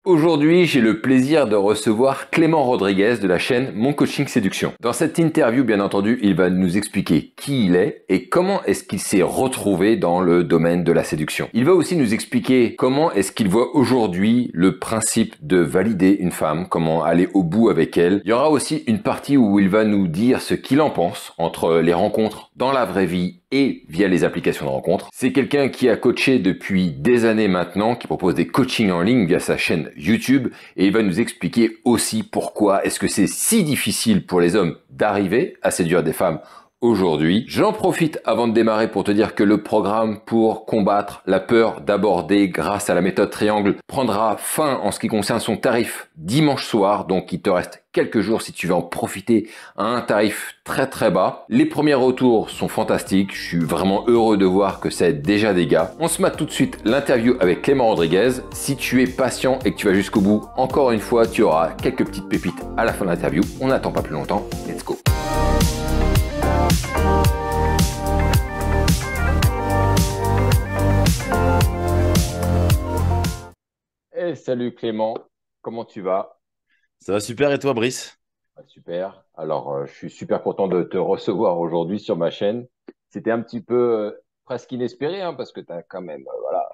Aujourd'hui, j'ai le plaisir de recevoir Clément Rodriguez de la chaîne Mon Coaching Séduction. Dans cette interview, bien entendu, il va nous expliquer qui il est et comment est-ce qu'il s'est retrouvé dans le domaine de la séduction. Il va aussi nous expliquer comment est-ce qu'il voit aujourd'hui le principe de valider une femme, comment aller au bout avec elle. Il y aura aussi une partie où il va nous dire ce qu'il en pense entre les rencontres dans la vraie vie et via les applications de rencontres. C'est quelqu'un qui a coaché depuis des années maintenant, qui propose des coachings en ligne via sa chaîne YouTube, et il va nous expliquer aussi pourquoi est-ce que c'est si difficile pour les hommes d'arriver à séduire des femmes aujourd'hui. J'en profite avant de démarrer pour te dire que le programme pour combattre la peur d'aborder grâce à la méthode triangle prendra fin en ce qui concerne son tarif dimanche soir, donc il te reste quelques jours si tu veux en profiter à un tarif très très bas. Les premiers retours sont fantastiques, je suis vraiment heureux de voir que ça aide déjà des gars. On se met tout de suite l'interview avec Clément Rodriguez. Si tu es patient et que tu vas jusqu'au bout, encore une fois, tu auras quelques petites pépites à la fin de l'interview. On n'attend pas plus longtemps, let's go. Hey, salut Clément, comment tu vas? Ça va super et toi, Brice? Super. Alors, je suis super content de te recevoir aujourd'hui sur ma chaîne. C'était un petit peu presque inespéré, hein, parce que tu as quand même, voilà,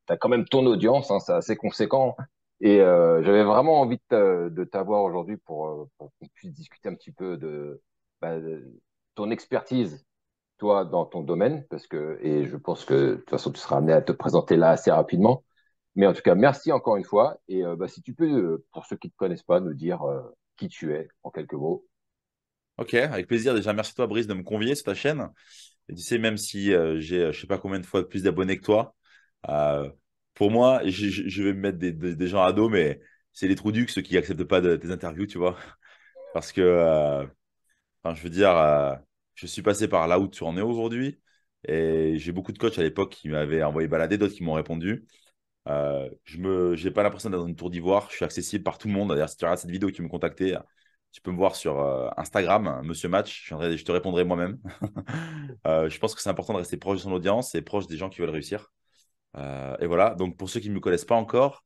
t'as quand même ton audience, hein, c'est assez conséquent. Et j'avais vraiment envie de t'avoir aujourd'hui pour qu'on puisse discuter un petit peu de ton expertise, toi, dans ton domaine, et je pense que de toute façon, tu seras amené à te présenter là assez rapidement. Mais en tout cas, merci encore une fois. Et si tu peux, pour ceux qui ne te connaissent pas, nous dire qui tu es en quelques mots. Ok, avec plaisir. Déjà, merci toi, Brice, de me convier sur ta chaîne. Et tu sais, même si j'ai je sais pas combien de fois plus d'abonnés que toi, euh, pour moi, je vais me mettre des gens à dos, mais c'est les trous ducs, ceux qui acceptent pas tes interviews, tu vois. Parce que, enfin, je veux dire, je suis passé par là où tu en es aujourd'hui. Et j'ai beaucoup de coachs à l'époque qui m'avaient envoyé balader, d'autres qui m'ont répondu. J'ai pas l'impression d'être dans une tour d'ivoire. Je suis accessible par tout le monde. D'ailleurs, si tu regardes cette vidéo qui me contactait, tu peux me voir sur Instagram, Monsieur Match. Je te répondrai moi-même. Je pense que c'est important de rester proche de son audience et proche des gens qui veulent réussir. Et voilà. Donc, pour ceux qui ne me connaissent pas encore,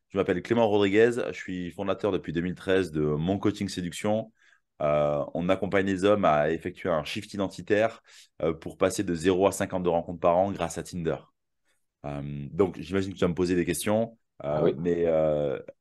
je m'appelle Clément Rodriguez. Je suis fondateur depuis 2013 de Mon Coaching Séduction. On accompagne les hommes à effectuer un shift identitaire pour passer de 0 à 50 de rencontres par an grâce à Tinder. Donc, j'imagine que tu vas me poser des questions, Ah oui. mais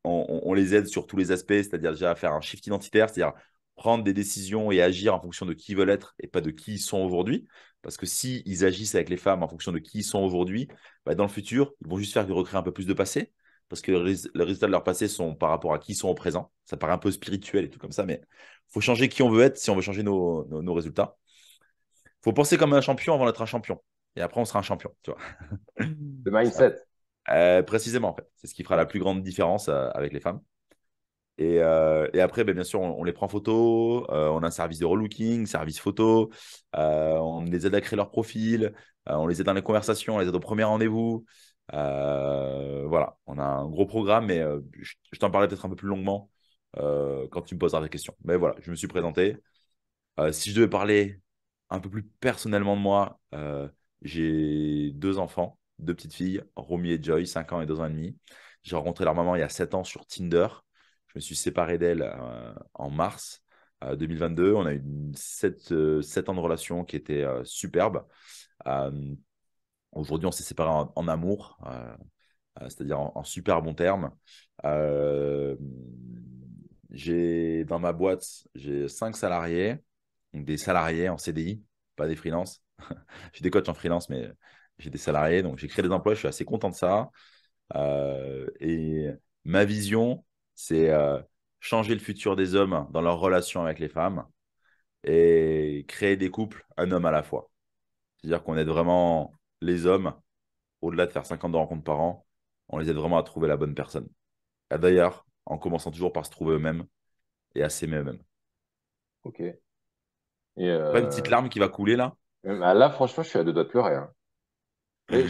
on les aide sur tous les aspects, c'est-à-dire déjà à faire un shift identitaire, c'est-à-dire prendre des décisions et agir en fonction de qui ils veulent être et pas de qui ils sont aujourd'hui. Parce que si ils agissent avec les femmes en fonction de qui ils sont aujourd'hui, bah, dans le futur, ils vont juste faire que recréer un peu plus de passé, parce que les résultats de leur passé sont par rapport à qui ils sont au présent. Ça paraît un peu spirituel et tout comme ça, mais il faut changer qui on veut être si on veut changer nos résultats. Il faut penser comme un champion avant d'être un champion. Et après, on sera un champion, tu vois. Le mindset. Précisément, en fait. C'est ce qui fera la Ouais. plus grande différence avec les femmes. Et après, ben, bien sûr, on les prend en photo, on a un service de relooking, service photo, on les aide à créer leur profil, on les aide dans les conversations, on les aide au premier rendez-vous. Voilà, on a un gros programme, mais je t'en parlerai peut-être un peu plus longuement quand tu me poseras des questions. Mais voilà, je me suis présenté. Si je devais parler un peu plus personnellement de moi, j'ai deux enfants, deux petites filles, Romy et Joy, 5 ans et 2 ans et demi. J'ai rencontré leur maman il y a 7 ans sur Tinder. Je me suis séparé d'elle en mars 2022. On a eu 7 ans de relation qui était superbe. Euh, Aujourd'hui, on s'est séparés en amour, c'est-à-dire en super bon terme. Euh, dans ma boîte, j'ai 5 salariés, donc des salariés en CDI, pas des freelances. J'ai des coachs en freelance, mais j'ai des salariés, donc j'ai créé des emplois, je suis assez content de ça. Et ma vision, c'est changer le futur des hommes dans leur relation avec les femmes et créer des couples, un homme à la fois. C'est-à-dire qu'on aide vraiment les hommes, au-delà de faire 50 de rencontres par an, on les aide vraiment à trouver la bonne personne. Et d'ailleurs, en commençant toujours par se trouver eux-mêmes et à s'aimer eux-mêmes. Ok. Et Pas une petite larme qui va couler là? là, franchement, je suis à deux doigts de pleurer, hein. Mais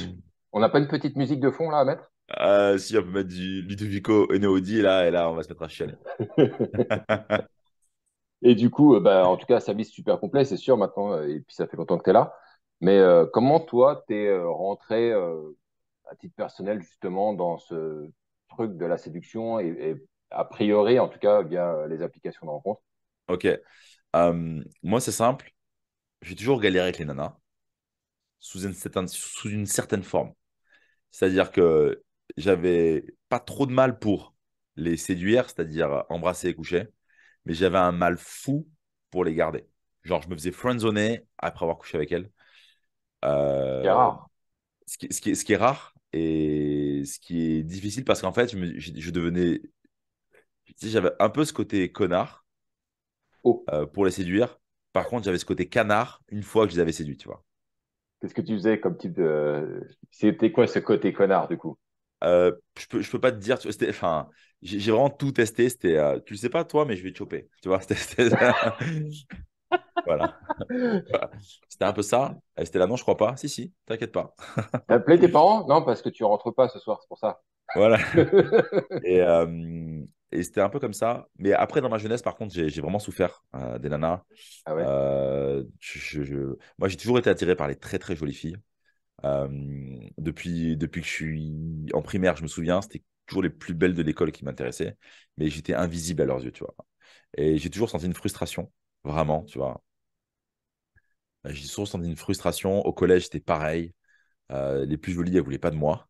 on n'a pas une petite musique de fond là à mettre? Si on peut mettre du Ludovico Einaudi là, et là, on va se mettre à chialer. Et du coup, en tout cas, service super complet, c'est sûr maintenant. Et puis ça fait longtemps que tu es là. Mais comment toi, t'es rentré à titre personnel justement dans truc de la séduction et a priori, en tout cas, via les applications de rencontre? Ok. Moi, c'est simple. J'ai toujours galéré avec les nanas sous une certaine forme. C'est-à-dire que j'avais pas trop de mal pour les séduire, c'est-à-dire embrasser et coucher, mais j'avais un mal fou pour les garder. Genre, je me faisais friendzoner après avoir couché avec elles. C'est Euh, rare. ce qui est rare et ce qui est difficile parce qu'en fait, je devenais. Tu sais, j'avais un peu ce côté connard Oh, pour les séduire. Par contre, j'avais ce côté canard une fois que je les avais séduits, tu vois. qu'est-ce que tu faisais comme type de... C'était quoi ce côté connard, du coup? Je peux pas te dire, enfin, j'ai vraiment tout testé. C'était, tu le sais pas toi, mais je vais te choper. Tu vois, voilà. Voilà. C'était un peu ça. C'était là, non, je crois pas. Si, si, t'inquiète pas. T'as appelé tes parents? Non, parce que tu rentres pas ce soir, c'est pour ça. Voilà. Et, euh, et c'était un peu comme ça. Mais après, dans ma jeunesse, par contre, j'ai vraiment souffert des nanas. Ah ouais? Moi, j'ai toujours été attiré par les très, très jolies filles. Euh, depuis que je suis en primaire, je me souviens, c'était toujours les plus belles de l'école qui m'intéressaient. Mais j'étais invisible à leurs yeux, tu vois. Et j'ai toujours senti une frustration, vraiment, tu vois. J'ai toujours senti une frustration. Au collège, c'était pareil. Les plus jolies, elles voulaient pas de moi.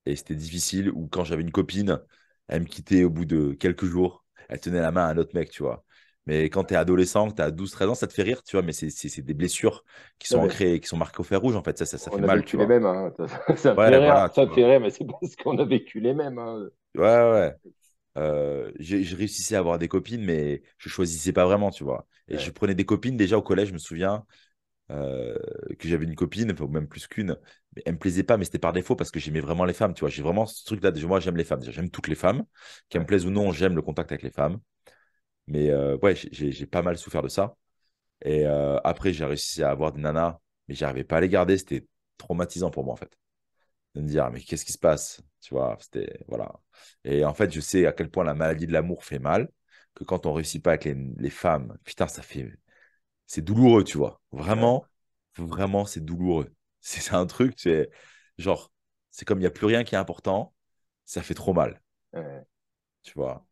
Et c'était difficile. Ou quand j'avais une copine, elle me quittait au bout de quelques jours. Elle tenait la main à un autre mec, tu vois. Mais quand tu es adolescent, que tu as 12-13 ans, ça te fait rire, tu vois. Mais c'est des blessures qui sont Non, mais ancrées, qui sont marquées au fer rouge, en fait. Ça fait on a mal, tu vécu les vois. mêmes, hein. Ça me fait Ouais, rire, voilà, ça tu me fait vois. rire, mais c'est parce qu'on a vécu les mêmes, hein. Ouais, ouais, ouais. Je réussissais à avoir des copines, mais je choisissais pas vraiment, tu vois. Et je Ouais, prenais des copines déjà au collège, je me souviens euh, que j'avais une copine, enfin, ou même plus qu'une, mais elle me plaisait pas, mais c'était par défaut parce que j'aimais vraiment les femmes, tu vois. J'ai vraiment ce truc-là, déjà, moi j'aime les femmes, déjà, j'aime toutes les femmes, qu'elles me ouais. plaisent ou non, j'aime le contact avec les femmes. Mais ouais, j'ai pas mal souffert de ça. Et après, j'ai réussi à avoir des nanas, mais j'arrivais pas à les garder, c'était traumatisant pour moi en fait de me dire, mais qu'est-ce qui se passe? Tu vois, c'était, voilà. Et en fait, je sais à quel point la maladie de l'amour fait mal, que quand on réussit pas avec les femmes, putain, c'est douloureux, tu vois. Ouais, Vraiment, vraiment, c'est douloureux. C'est un truc, c'est genre, c'est comme il n'y a plus rien qui est important, ça fait trop mal, ouais. tu vois.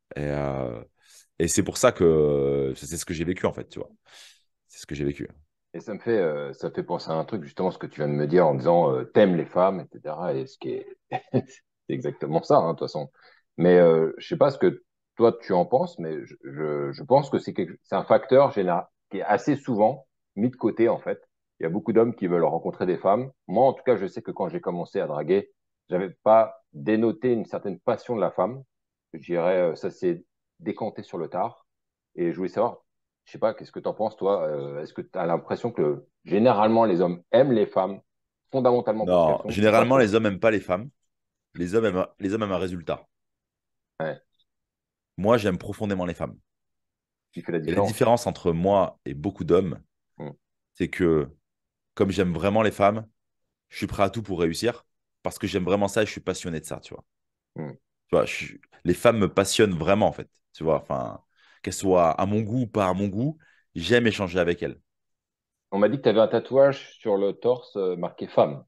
Et c'est pour ça que c'est ce que j'ai vécu, en fait, tu vois. C'est ce que j'ai vécu. Et ça me fait penser à un truc, justement, ce que tu viens de me dire en disant t'aimes les femmes, etc. Et ce qui est, c'est exactement ça, hein, de toute façon. Mais je sais pas ce que toi tu en penses, mais je pense que c'est un facteur général qui est assez souvent mis de côté, en fait. Il y a beaucoup d'hommes qui veulent rencontrer des femmes. Moi, en tout cas, je sais que quand j'ai commencé à draguer, j'avais pas dénoté une certaine passion de la femme. Je dirais, ça s'est décanté sur le tard. Et je voulais savoir, je sais pas, qu'est-ce que tu en penses, toi? Est-ce que tu as l'impression que généralement les hommes aiment les femmes fondamentalement pour ce qu'elles Non, sont ou pas généralement, trop? les hommes n'aiment pas les femmes. Les hommes aiment un résultat. Ouais, Moi, j'aime profondément les femmes. qui fait la Et la différence. différence entre moi et beaucoup d'hommes, Hmm. c'est que comme j'aime vraiment les femmes, je suis prêt à tout pour réussir parce que j'aime vraiment ça et je suis passionné de ça, tu vois. Hmm. Tu vois, les femmes me passionnent vraiment, en fait. Tu vois, enfin, qu'elles soient à mon goût ou pas à mon goût, j'aime échanger avec elles. On m'a dit que tu avais un tatouage sur le torse marqué femme,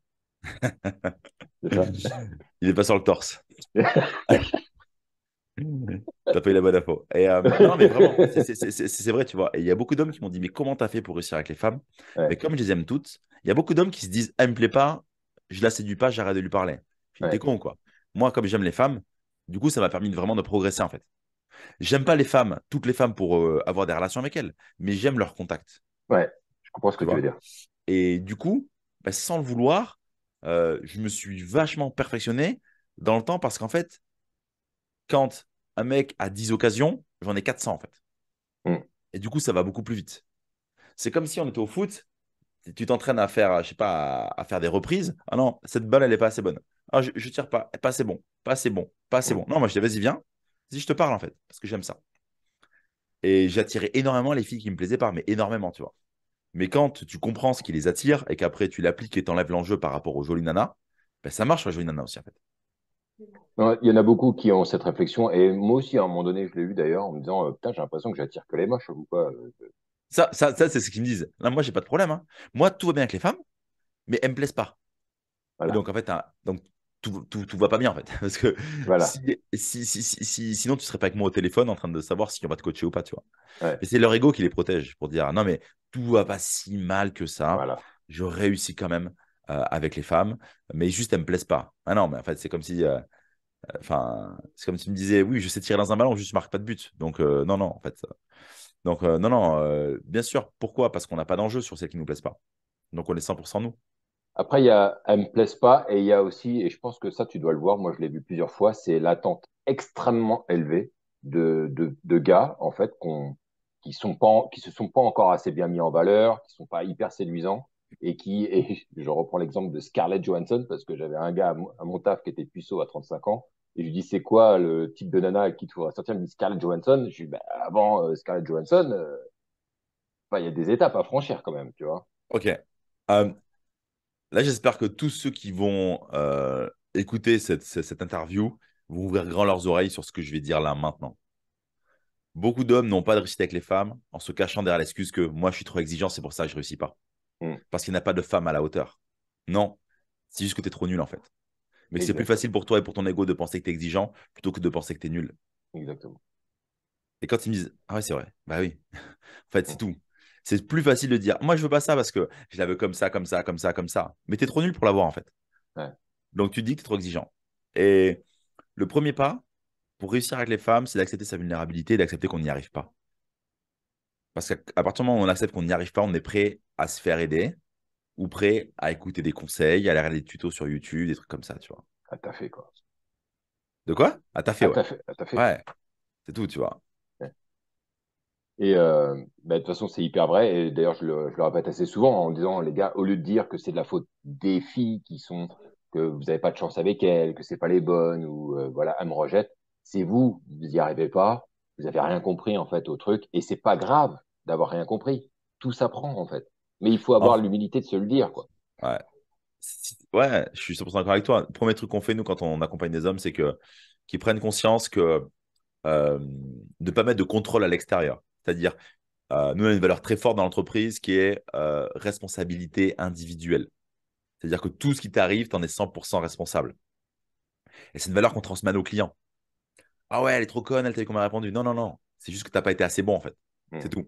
c'est ça? Il n'est pas sur le torse. T'as pas eu la bonne info. Non, mais vraiment, c'est vrai, tu vois. Et il y a beaucoup d'hommes qui m'ont dit, mais comment t'as fait pour réussir avec les femmes? Mais Ouais, comme je les aime toutes, il y a beaucoup d'hommes qui se disent, elle me plaît pas, je la séduis pas, j'arrête de lui parler. Je dis, t'es ouais, con, quoi. Moi, comme j'aime les femmes, du coup, ça m'a permis vraiment de progresser, en fait. J'aime pas les femmes, toutes les femmes pour avoir des relations avec elles, mais j'aime leur contact, ouais, je comprends ce que tu tu veux vois. dire. Et du coup, bah, sans le vouloir, je me suis vachement perfectionné dans le temps parce qu'en fait, quand un mec a 10 occasions, j'en ai 400 en fait. Hmm. Et du coup, ça va beaucoup plus vite. C'est comme si on était au foot, tu t'entraînes à faire, je sais pas, à faire des reprises. Ah non, cette balle, elle est pas assez bonne. Ah, je tire pas, pas assez bon, pas assez bon, pas assez Hmm. bon. Non, moi, je dis, vas-y, viens. Si je te parle en fait, parce que j'aime ça. Et j'attirais énormément les filles qui me plaisaient pas, mais énormément, tu vois. Mais quand tu comprends ce qui les attire et qu'après tu l'appliques et t'enlèves l'enjeu par rapport aux jolies nanas, ben ça marche, la jolie nana aussi, en fait. Non, il y en a beaucoup qui ont cette réflexion, et moi aussi, à un moment donné, je l'ai eu d'ailleurs, en me disant, putain, j'ai l'impression que j'attire que les moches, ou quoi. Ça c'est ce qu'ils me disent. Là, moi, j'ai pas de problème, hein. Moi, tout va bien avec les femmes, mais elles me plaisent pas. Et Voilà. donc, en fait, donc, tout va pas bien en fait. Parce que Voilà. sinon, tu serais pas avec moi au téléphone en train de savoir si on va te coacher ou pas, tu vois. Ouais. Et c'est leur ego qui les protège pour dire non, mais tout va pas si mal que ça. Voilà. Je réussis quand même avec les femmes, mais juste elles me plaisent pas. Ah non, mais en fait, c'est comme si. Enfin, c'est comme si tu me disais, oui, je sais tirer dans un ballon, juste je marque pas de but. Donc, non, non, en fait. Donc, non, non, bien sûr. Pourquoi? Parce qu'on n'a pas d'enjeu sur celles qui nous plaisent pas. Donc, on est 100% nous. Après, il y a, elle me plaise pas, et il y a aussi, et je pense que ça, tu dois le voir, moi je l'ai vu plusieurs fois, c'est l'attente extrêmement élevée de gars, en fait, qui se sont pas encore assez bien mis en valeur, qui sont pas hyper séduisants, et je reprends l'exemple de Scarlett Johansson, parce que j'avais un gars à mon taf qui était puceau à 35 ans, et je lui dis, c'est quoi le type de nana avec qui tu voudrais sortir? Il me dit Scarlett Johansson. Je lui dis, bah, avant Scarlett Johansson, bah, il y a des étapes à franchir quand même, tu vois. Ok. Euh, Là, j'espère que tous ceux qui vont écouter cette interview vont ouvrir grand leurs oreilles sur ce que je vais dire là maintenant. Beaucoup d'hommes n'ont pas de réussite avec les femmes en se cachant derrière l'excuse que moi, je suis trop exigeant, c'est pour ça que je réussis pas. Hmm, Parce qu'il n'y a pas de femme à la hauteur. Non, c'est juste que tu es trop nul en fait. Mais que c'est plus facile exactement, pour toi et pour ton ego de penser que tu es exigeant plutôt que de penser que tu es nul. exactement. Et quand ils me disent, ah ouais, c'est vrai, bah oui, en fait, c'est Hmm, tout. C'est plus facile de dire, moi, je veux pas ça parce que je la veux comme ça, comme ça, comme ça, comme ça. Mais tu es trop nul pour l'avoir en fait. ouais. Donc tu te dis que tu es trop exigeant. Et le premier pas pour réussir avec les femmes, c'est d'accepter sa vulnérabilité et d'accepter qu'on n'y arrive pas. Parce qu'à partir du moment où on accepte qu'on n'y arrive pas, on est prêt à se faire aider ou prêt à écouter des conseils, à aller regarder des tutos sur YouTube, des trucs comme ça, tu vois. Ah, t'as fait, quoi. De quoi? Ah, t'as fait, Ah, ouais. t'as fait, ah, t'as fait. Ouais, c'est tout, tu vois. Ouais. Et bah, de toute façon, c'est hyper vrai. Et d'ailleurs, je le répète assez souvent en disant, les gars, au lieu de dire que c'est de la faute des filles que vous n'avez pas de chance avec elles, que c'est pas les bonnes, ou voilà, elles me rejettent, c'est vous, vous n'y arrivez pas, vous avez rien compris en fait au truc, et c'est pas grave d'avoir rien compris. Tout s'apprend en fait. Mais il faut avoir Enf- l'humilité de se le dire, quoi. ouais. Ouais, je suis 100% d'accord avec toi. Le premier truc qu'on fait, nous, quand on accompagne des hommes, c'est que qu'ils prennent conscience que de ne pas mettre de contrôle à l'extérieur. C'est-à-dire, nous, on a une valeur très forte dans l'entreprise qui est responsabilité individuelle. C'est-à-dire que tout ce qui t'arrive, tu en es 100% responsable. Et c'est une valeur qu'on transmet à nos clients. Ah ouais, elle est trop conne, elle t'a vu comment elle a répondu. Non, non, non. C'est juste que tu n'as pas été assez bon, en fait. C'est Mm, tout.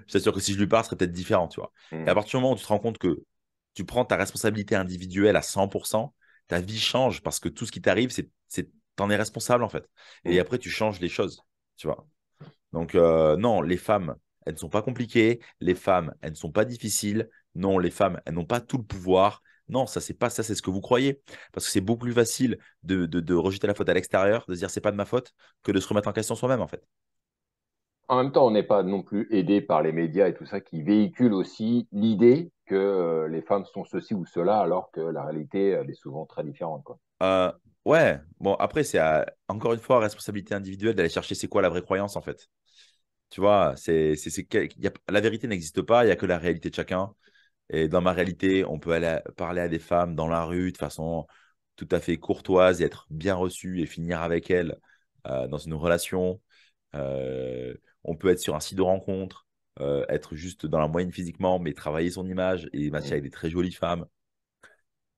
Je t'assure que si je lui parle, ce serait peut-être différent, tu vois. Et à mm, partir du moment où tu te rends compte que tu prends ta responsabilité individuelle à 100%, ta vie change parce que tout ce qui t'arrive, t'en es responsable, en fait. Et mm. après, tu changes les choses, tu vois. Donc, non, les femmes, elles ne sont pas compliquées. Les femmes, elles ne sont pas difficiles. Non, les femmes, elles n'ont pas tout le pouvoir. Non, ça, c'est pas ça, c'est ce que vous croyez. Parce que c'est beaucoup plus facile de rejeter la faute à l'extérieur, de se dire c'est pas de ma faute, que de se remettre en question soi-même, en fait. En même temps, on n'est pas non plus aidé par les médias et tout ça qui véhiculent aussi l'idée que les femmes sont ceci ou cela, alors que la réalité, elle est souvent très différente, quoi. Euh, ouais, bon, après, encore une fois responsabilité individuelle d'aller chercher c'est quoi la vraie croyance, en fait. Tu vois, la vérité n'existe pas, il n'y a que la réalité de chacun. Et dans ma réalité, on peut aller parler à des femmes dans la rue de façon tout à fait courtoise et être bien reçu et finir avec elles dans une relation. On peut être sur un site de rencontre, être juste dans la moyenne physiquement, mais travailler son image et matcher Mm. avec des très jolies femmes.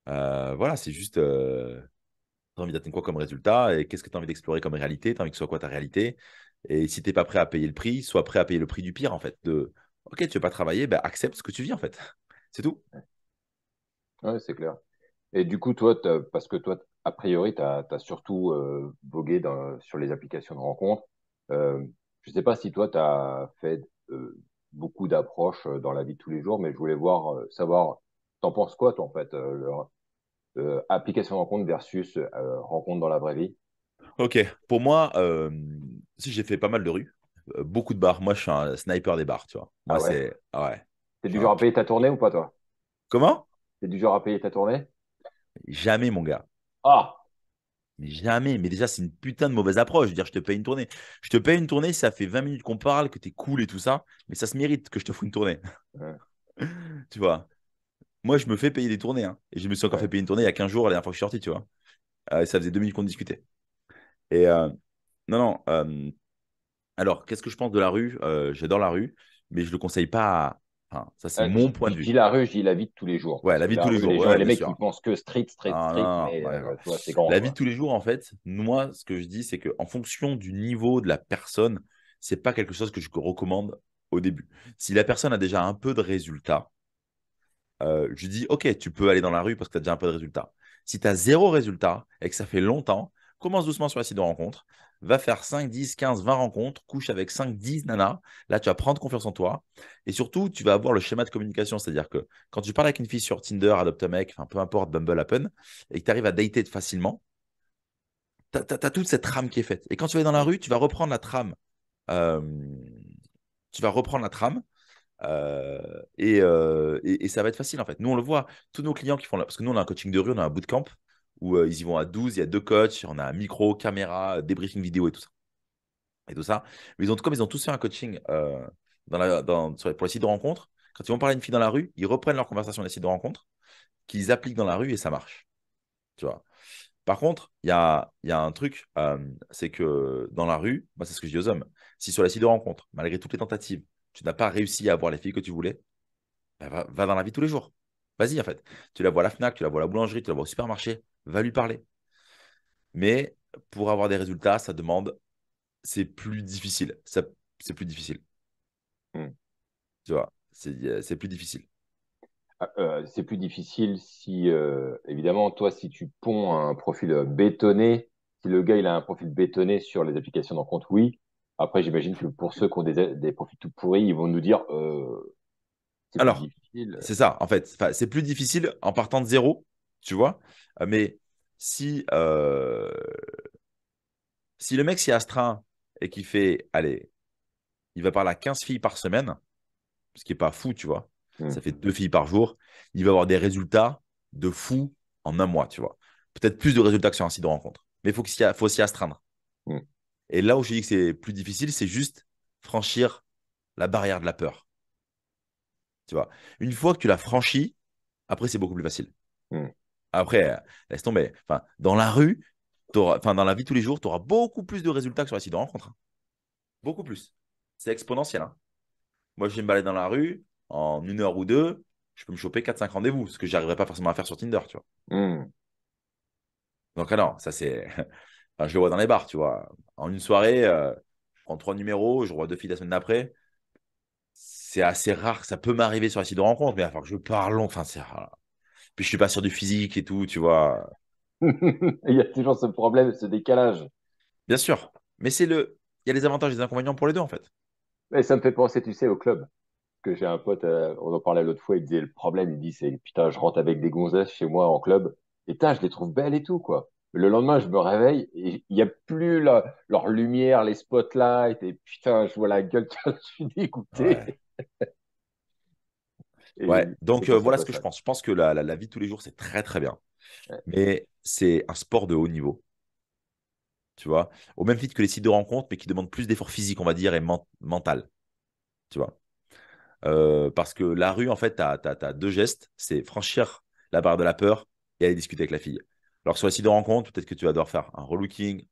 Voilà, c'est juste, tu as envie d'atteindre quoi comme résultat et qu'est-ce que tu as envie d'explorer comme réalité, tu as envie que ce soit quoi ta réalité. Et si tu n'es pas prêt à payer le prix, sois prêt à payer le prix du pire, en fait. Ok, tu ne veux pas travailler, ben, accepte ce que tu vis, en fait. C'est tout. Ouais, c'est clair. Et du coup, toi, parce que toi, a priori, tu as surtout vogué sur les applications de rencontres. Je ne sais pas si toi, tu as fait beaucoup d'approches dans la vie de tous les jours, mais je voulais savoir, t'en penses quoi, toi, en fait, application de rencontre versus rencontre dans la vraie vie? Ok, pour moi, si j'ai fait pas mal de rues, beaucoup de bars. Moi, je suis un sniper des bars, tu vois. Ah Moi, ouais? c'est. Ah ouais. T'es Je du suis un genre à payer ta tournée ou pas, toi? Comment? T'es du genre à payer ta tournée? Jamais, mon gars. Ah! Mais jamais. Mais déjà, c'est une putain de mauvaise approche. Je veux dire, je te paye une tournée. Je te paye une tournée, ça fait 20 minutes qu'on parle, que t'es cool et tout ça. Mais ça se mérite que je te fous une tournée. Ouais, Tu vois. Moi, je me fais payer des tournées, hein. Et je me suis encore fait ouais. payer une tournée il y a 15 jours, la dernière fois que je suis sorti, tu vois. Ça faisait 2 minutes qu'on discutait. Et non, non. Alors, qu'est-ce que je pense de la rue? J'adore la rue, mais je ne le conseille pas. Enfin, ça, c'est mon point Je de dis vue. la rue, je dis la vie de tous les jours. Ouais, Parce la que vie de la tous les rue, jours. les Ouais, gens, ouais, les bien mecs, ils sûr. pensent que street, street, Non, street, non, mais non, d'accord. tu vois, c'est grand, La vie de quoi. tous les jours, en fait, moi, ce que je dis, c'est qu'en fonction du niveau de la personne, c'est pas quelque chose que je recommande au début. Si la personne a déjà un peu de résultats, je dis, OK, tu peux aller dans la rue parce que tu as déjà un peu de résultats. Si tu as zéro résultat et que ça fait longtemps, commence doucement sur la site de rencontre, va faire 5, 10, 15, 20 rencontres, couche avec 5, 10 nanas. Là, tu vas prendre confiance en toi. Et surtout, tu vas avoir le schéma de communication. C'est-à-dire que quand tu parles avec une fille sur Tinder, Adopt a Mec, enfin peu importe, Bumble, Happen, et que tu arrives à dater facilement, tu as toute cette trame qui est faite. Et quand tu vas dans la Mm. rue, tu vas reprendre la trame. euh, Tu vas reprendre la trame et ça va être facile en fait. Nous, on le voit, tous nos clients qui font parce que nous, on a un coaching de rue, on a un bootcamp où ils y vont à 12, il y a deux coachs, on a un micro, caméra, débriefing vidéo et tout ça. Et tout ça. Mais comme ils ont tous fait un coaching pour les sites de rencontre, quand ils vont parler à une fille dans la rue, ils reprennent leur conversation des sites de rencontre, qu'ils appliquent dans la rue et ça marche. Tu vois. Par contre, il y a un truc, c'est que dans la rue, moi, c'est ce que je dis aux hommes. Si sur les sites de rencontre, malgré toutes les tentatives, tu n'as pas réussi à avoir les filles que tu voulais, bah, va dans la vie tous les jours. Vas-y, en fait. Tu la vois à la Fnac, tu la vois à la boulangerie, tu la vois au supermarché, va lui parler. Mais pour avoir des résultats, ça demande, c'est plus difficile. C'est plus difficile. Mm. Tu vois, c'est plus difficile. C'est plus difficile si, évidemment, toi, si tu ponds un profil bétonné, si le gars, il a un profil bétonné sur les applications de rencontre, oui. Après, j'imagine que pour ceux qui ont des profils tout pourris, ils vont nous dire, c'est plus Alors, difficile. c'est ça, en fait. Enfin, c'est plus difficile en partant de zéro, tu vois. Mais si, euh, si le mec s'y astreint et qu'il fait, allez, il va parler à 15 filles par semaine, ce qui n'est pas fou, tu vois. Mm. Ça fait 2 filles par jour. Il va avoir des résultats de fou en un mois, tu vois. Peut-être plus de résultats que sur un site de rencontre. Mais faut s'y astreindre. Mm. Et là où je dis que c'est plus difficile, c'est juste franchir la barrière de la peur. Tu vois. Une fois que tu l'as franchi, après, c'est beaucoup plus facile. Mm. Après, laisse tomber. Enfin, dans la rue, enfin, dans la vie de tous les jours, tu auras beaucoup plus de résultats que sur les sites de rencontre, hein. Beaucoup plus. C'est exponentiel, hein. Moi, je vais me balader dans la rue, en 1 heure ou 2, je peux me choper 4, 5 rendez-vous, ce que j'arriverais pas forcément à faire sur Tinder, tu vois. Mm. Donc, alors, ça, c'est. Enfin, je le vois dans les bars, tu vois. En une soirée, je prends 3 numéros, je revois 2 filles la semaine d'après. C'est assez rare, ça peut m'arriver sur les sites de rencontre, mais il va falloir que je parle long. Enfin, voilà. Puis, je suis pas sur du physique et tout, tu vois. Il y a toujours ce problème, ce décalage. Bien sûr. Mais il y a les avantages et les inconvénients pour les deux, en fait. Et ça me fait penser, tu sais, au club. Que j'ai un pote, on en parlait l'autre fois, il disait le problème, il dit c'est putain, je rentre avec des gonzesses chez moi en club, et putain, je les trouve belles et tout, quoi. Mais le lendemain, je me réveille et il n'y a plus leur lumière, les spotlights, et putain, je vois la gueule, je suis dégoûté. Ouais. Ouais. Et c'est Donc, quand ça voilà ce passe que je ça. pense. Je pense que la vie de tous les jours, c'est très, très bien. Ouais. Mais c'est un sport de haut niveau, tu vois. Au même titre que les sites de rencontre, mais qui demandent plus d'efforts physiques, on va dire, et mental, tu vois. Parce que la rue, en fait, tu as 2 gestes. C'est franchir la barre de la peur et aller discuter avec la fille. Alors, sur les sites de rencontre, peut-être que tu vas devoir faire un relooking,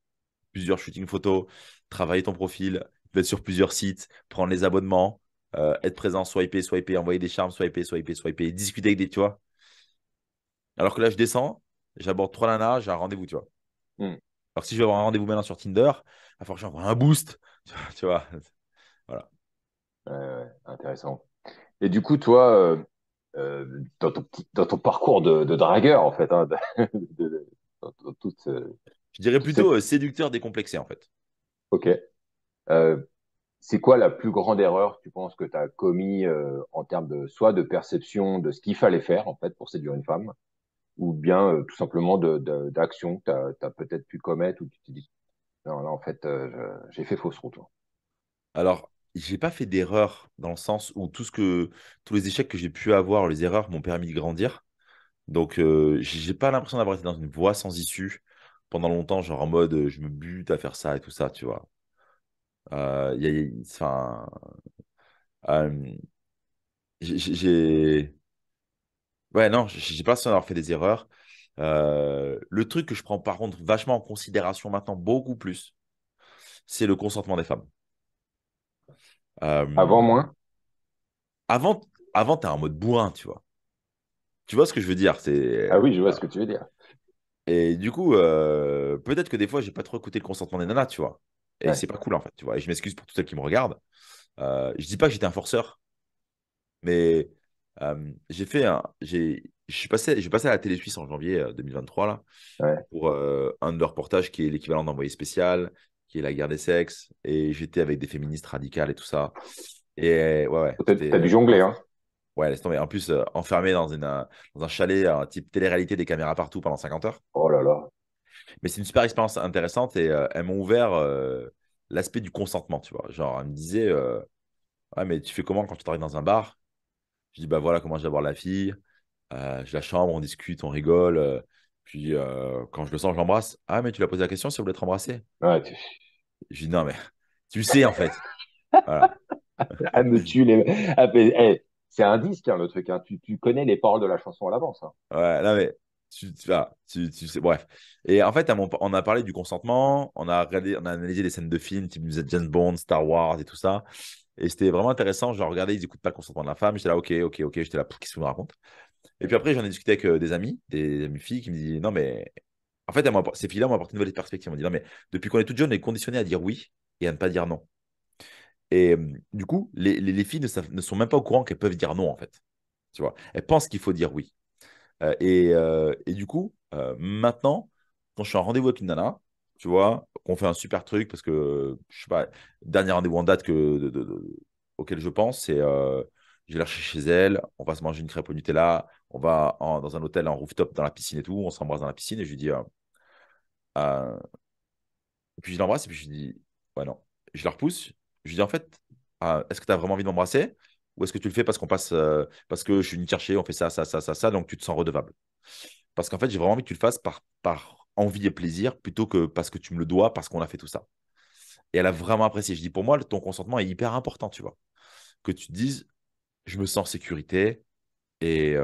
plusieurs shootings photos, travailler ton profil, être sur plusieurs sites, prendre les abonnements, être présent, swiper, swiper, envoyer des charmes, swiper, swiper, swiper, discuter avec des, tu vois. Alors que là, je descends, j'aborde 3 nanas, j'ai un rendez-vous, tu vois. Hmm. Alors que si je vais avoir un rendez-vous maintenant sur Tinder, il va falloir que j'envoie un boost, tu vois. Voilà. Ouais, intéressant. Et du coup, toi, dans ton parcours de dragueur, en fait, hein, dans Je dirais toute plutôt cette... séducteur décomplexé, en fait. Ok. Euh, c'est quoi la plus grande erreur, tu penses, que tu as commis en termes de soit de perception de ce qu'il fallait faire en fait pour séduire une femme, ou bien tout simplement d'action que tu as, peut-être pu commettre ou tu t'es dit non, là en fait j'ai fait fausse route. Alors, j'ai pas fait d'erreur dans le sens où tous les échecs que j'ai pu avoir, les erreurs m'ont permis de grandir. Donc, j'ai pas l'impression d'avoir été dans une voie sans issue pendant longtemps, genre en mode je me bute à faire ça et tout ça, tu vois. Enfin, euh, j'ai. Ouais, non, j'ai pas l'impression d'avoir fait des erreurs. Le truc que je prends par contre vachement en considération maintenant, beaucoup plus, c'est le consentement des femmes. Avant Euh, moins? avant, avant, tu es en mode bourrin, tu vois. Tu vois ce que je veux dire? Ah oui, je vois ce Voilà. que tu veux dire. Et du coup, peut-être que des fois, j'ai pas trop écouté le consentement des nanas, tu vois. Et Ouais. c'est pas cool, en fait, tu vois. Et je m'excuse pour toutes celles qui me regardent. Je dis pas que j'étais un forceur, mais j'ai passé à la Télé Suisse en janvier 2023, là, Ouais. pour un de leurs reportages qui est l'équivalent d'envoyé spécial, qui est la guerre des sexes. Et j'étais avec des féministes radicales et tout ça. Et ouais, ouais, T'as dû jongler, hein? ouais, laisse tomber. En plus, enfermé dans un chalet, un type télé-réalité, des caméras partout pendant 50 heures. Oh là là. Mais c'est une super expérience intéressante et elles m'ont ouvert l'aspect du consentement, tu vois. Genre, elles me disaient, ouais, mais tu fais comment quand tu travailles dans un bar? Je dis, bah voilà comment j'aborde la fille. J'ai la chambre, on discute, on rigole. Puis quand je le sens, je l'embrasse. Ah, mais tu l'as posé la question si vous voulez être embrassé. Ouais, Je dis, non, mais tu le sais en fait. Voilà. elle me tue les. Ah, mais, c'est un disque, hein, le truc. Hein. Tu connais les paroles de la chanson à l'avance. Hein. Ouais, non, mais tu sais, bref. Et en fait, on a parlé du consentement, on a analysé des scènes de films, type James Bond, Star Wars et tout ça. Et c'était vraiment intéressant. Genre, regardez, ils n'écoutent pas le consentement de la femme. J'étais là, ok, ok, ok. J'étais là, qu'est-ce qu'ils me racontent? Et puis après, j'en ai discuté avec des amis filles qui me disent, non, mais en fait, ces filles-là m'ont apporté une nouvelle perspective. Elles m'ont dit, non, mais depuis qu'on est toutes jeunes, on est conditionné à dire oui et à ne pas dire non. Et du coup, les filles ne sont même pas au courant qu'elles peuvent dire non, en fait. Tu vois, elles pensent qu'il faut dire oui. Et du coup, maintenant, quand je suis en rendez-vous avec une nana, tu vois, qu'on fait un super truc, parce que, je sais pas, dernier rendez-vous en date auquel je pense, c'est je vais la chercher chez elle, on va se manger une crêpe au Nutella, on va dans un hôtel en rooftop dans la piscine et tout, on s'embrasse dans la piscine et je lui dis, euh, et puis je l'embrasse et puis je lui dis, ouais, non. Je la repousse, je lui dis, en fait, est-ce que tu as vraiment envie de m'embrasser? Ou est-ce que tu le fais parce qu'on passe, parce que je suis venu te chercher, on fait ça, ça, ça, ça, ça, donc tu te sens redevable? Parce qu'en fait, j'ai vraiment envie que tu le fasses par envie et plaisir plutôt que parce que tu me le dois, parce qu'on a fait tout ça. Et elle a vraiment apprécié. Je dis, pour moi, ton consentement est hyper important, tu vois. Que tu te dises, je me sens en sécurité et,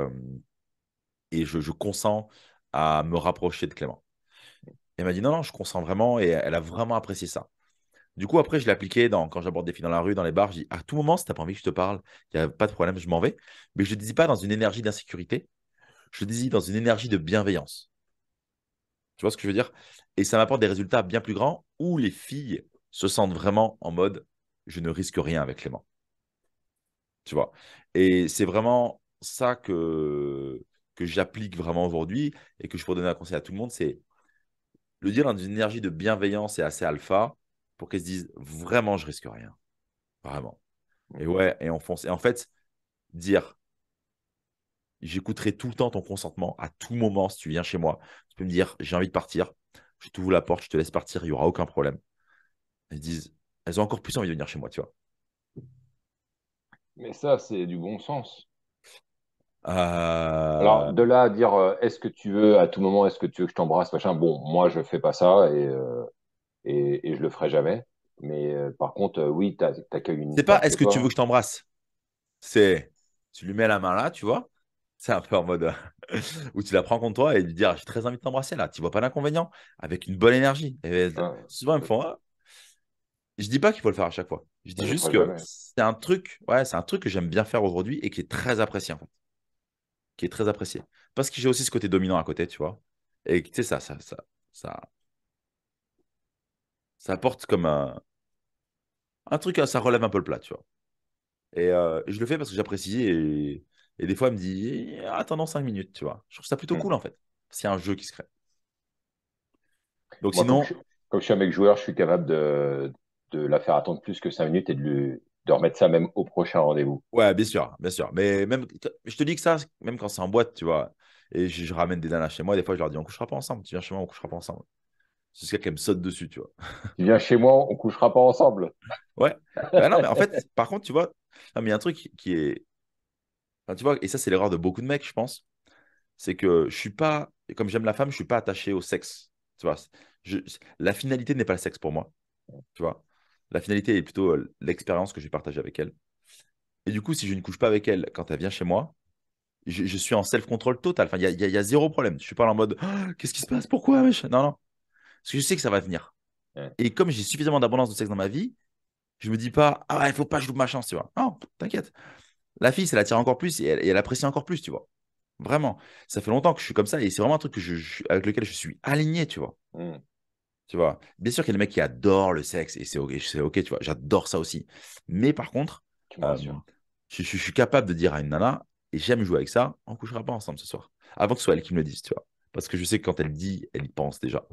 je consens à me rapprocher de Clément. Elle m'a dit, non, non, je consens vraiment et elle a vraiment apprécié ça. Du coup, après, je l'ai appliqué quand j'aborde des filles dans la rue, dans les bars. Je dis, à tout moment, si tu n'as pas envie que je te parle, il n'y a pas de problème, je m'en vais. Mais je ne le dis pas dans une énergie d'insécurité, je le dis dans une énergie de bienveillance. Tu vois ce que je veux dire? Et ça m'apporte des résultats bien plus grands où les filles se sentent vraiment en mode je ne risque rien avec Clément. Tu vois? Et c'est vraiment ça que j'applique vraiment aujourd'hui et que je pourrais donner un conseil à tout le monde, c'est le dire dans une énergie de bienveillance et assez alpha pour qu'elles se disent vraiment je risque rien. Vraiment. Et ouais, et on fonce. Et en fait, dire j'écouterai tout le temps ton consentement à tout moment si tu viens chez moi. Tu peux me dire j'ai envie de partir, je t'ouvre la porte, je te laisse partir, il n'y aura aucun problème. Elles disent, elles ont encore plus envie de venir chez moi, tu vois. Mais ça, c'est du bon sens. Alors, Euh, de là à dire, est-ce que tu veux, à tout moment, est-ce que tu veux que je t'embrasse, machin, bon, moi, je fais pas ça et je le ferai jamais. Mais par contre, oui, t'accueilles une c'est pas femme est-ce chez que tu veux que toi. je t'embrasse? C'est, tu lui mets la main là, tu vois. C'est un peu en mode où tu la prends contre toi et lui dire, j'ai très envie de t'embrasser là. Tu vois pas l'inconvénient avec une bonne énergie. Et Hein, souvent, ils me font, ah. Je dis pas qu'il faut le faire à chaque fois. Je dis je le juste ferai que jamais. c'est un truc, ouais, c'est un truc que j'aime bien faire aujourd'hui et qui est très apprécié en fait. Qui est très apprécié. Parce que j'ai aussi ce côté dominant à côté, tu vois. Et tu sais, ça, ça apporte comme un truc, ça relève un peu le plat, tu vois. Et je le fais parce que j'apprécie et des fois, elle me dit attendons 5 minutes, tu vois. Je trouve ça plutôt Hmm. cool en fait. C'est un jeu qui se crée. Donc Moi, sinon, comme je suis un mec joueur, je suis capable de la faire attendre plus que 5 minutes et de remettre ça même au prochain rendez-vous. ouais, bien sûr, bien sûr. Mais même, je te dis que ça, même quand c'est en boîte, tu vois, et je ramène des nanas chez moi, des fois, je leur dis on couchera pas ensemble. Tu viens chez moi, on couchera pas ensemble. C'est ce qu'elle me saute dessus, tu vois. Tu viens chez moi, on couchera pas ensemble. Ouais. Ben non, mais en fait, par contre, tu vois, non, mais il y a un truc qui est. Enfin, tu vois, et ça, c'est l'erreur de beaucoup de mecs, je pense. C'est que je suis pas, comme j'aime la femme, je suis pas attaché au sexe. Tu vois, je, la finalité n'est pas le sexe pour moi. Tu vois, la finalité est plutôt l'expérience que je vais partager avec elle. Et du coup, si je ne couche pas avec elle quand elle vient chez moi, je suis en self-control total. Enfin, il y a zéro problème. Je suis pas là en mode qu'est-ce qui se passe? Pourquoi? Wesh non, non. Parce que je sais que ça va venir. Ouais. Et comme j'ai suffisamment d'abondance de sexe dans ma vie, je me dis pas ah ouais, il faut pas que je loupe ma chance, tu vois. Non, t'inquiète. La fille, ça l'attire encore plus et elle apprécie encore plus, tu vois. Vraiment. Ça fait longtemps que je suis comme ça et c'est vraiment un truc que avec lequel je suis aligné, tu vois. Hmm. Tu vois. Bien sûr qu'il y a des mecs qui adorent le sexe et c'est ok, tu vois. J'adore ça aussi. Mais par contre, Tu me euh, rassures. je suis capable de dire à une nana, et j'aime jouer avec ça, on couchera pas ensemble ce soir. Avant que ce soit elle qui me le dise, tu vois. Parce que je sais que quand elle dit, elle y pense déjà.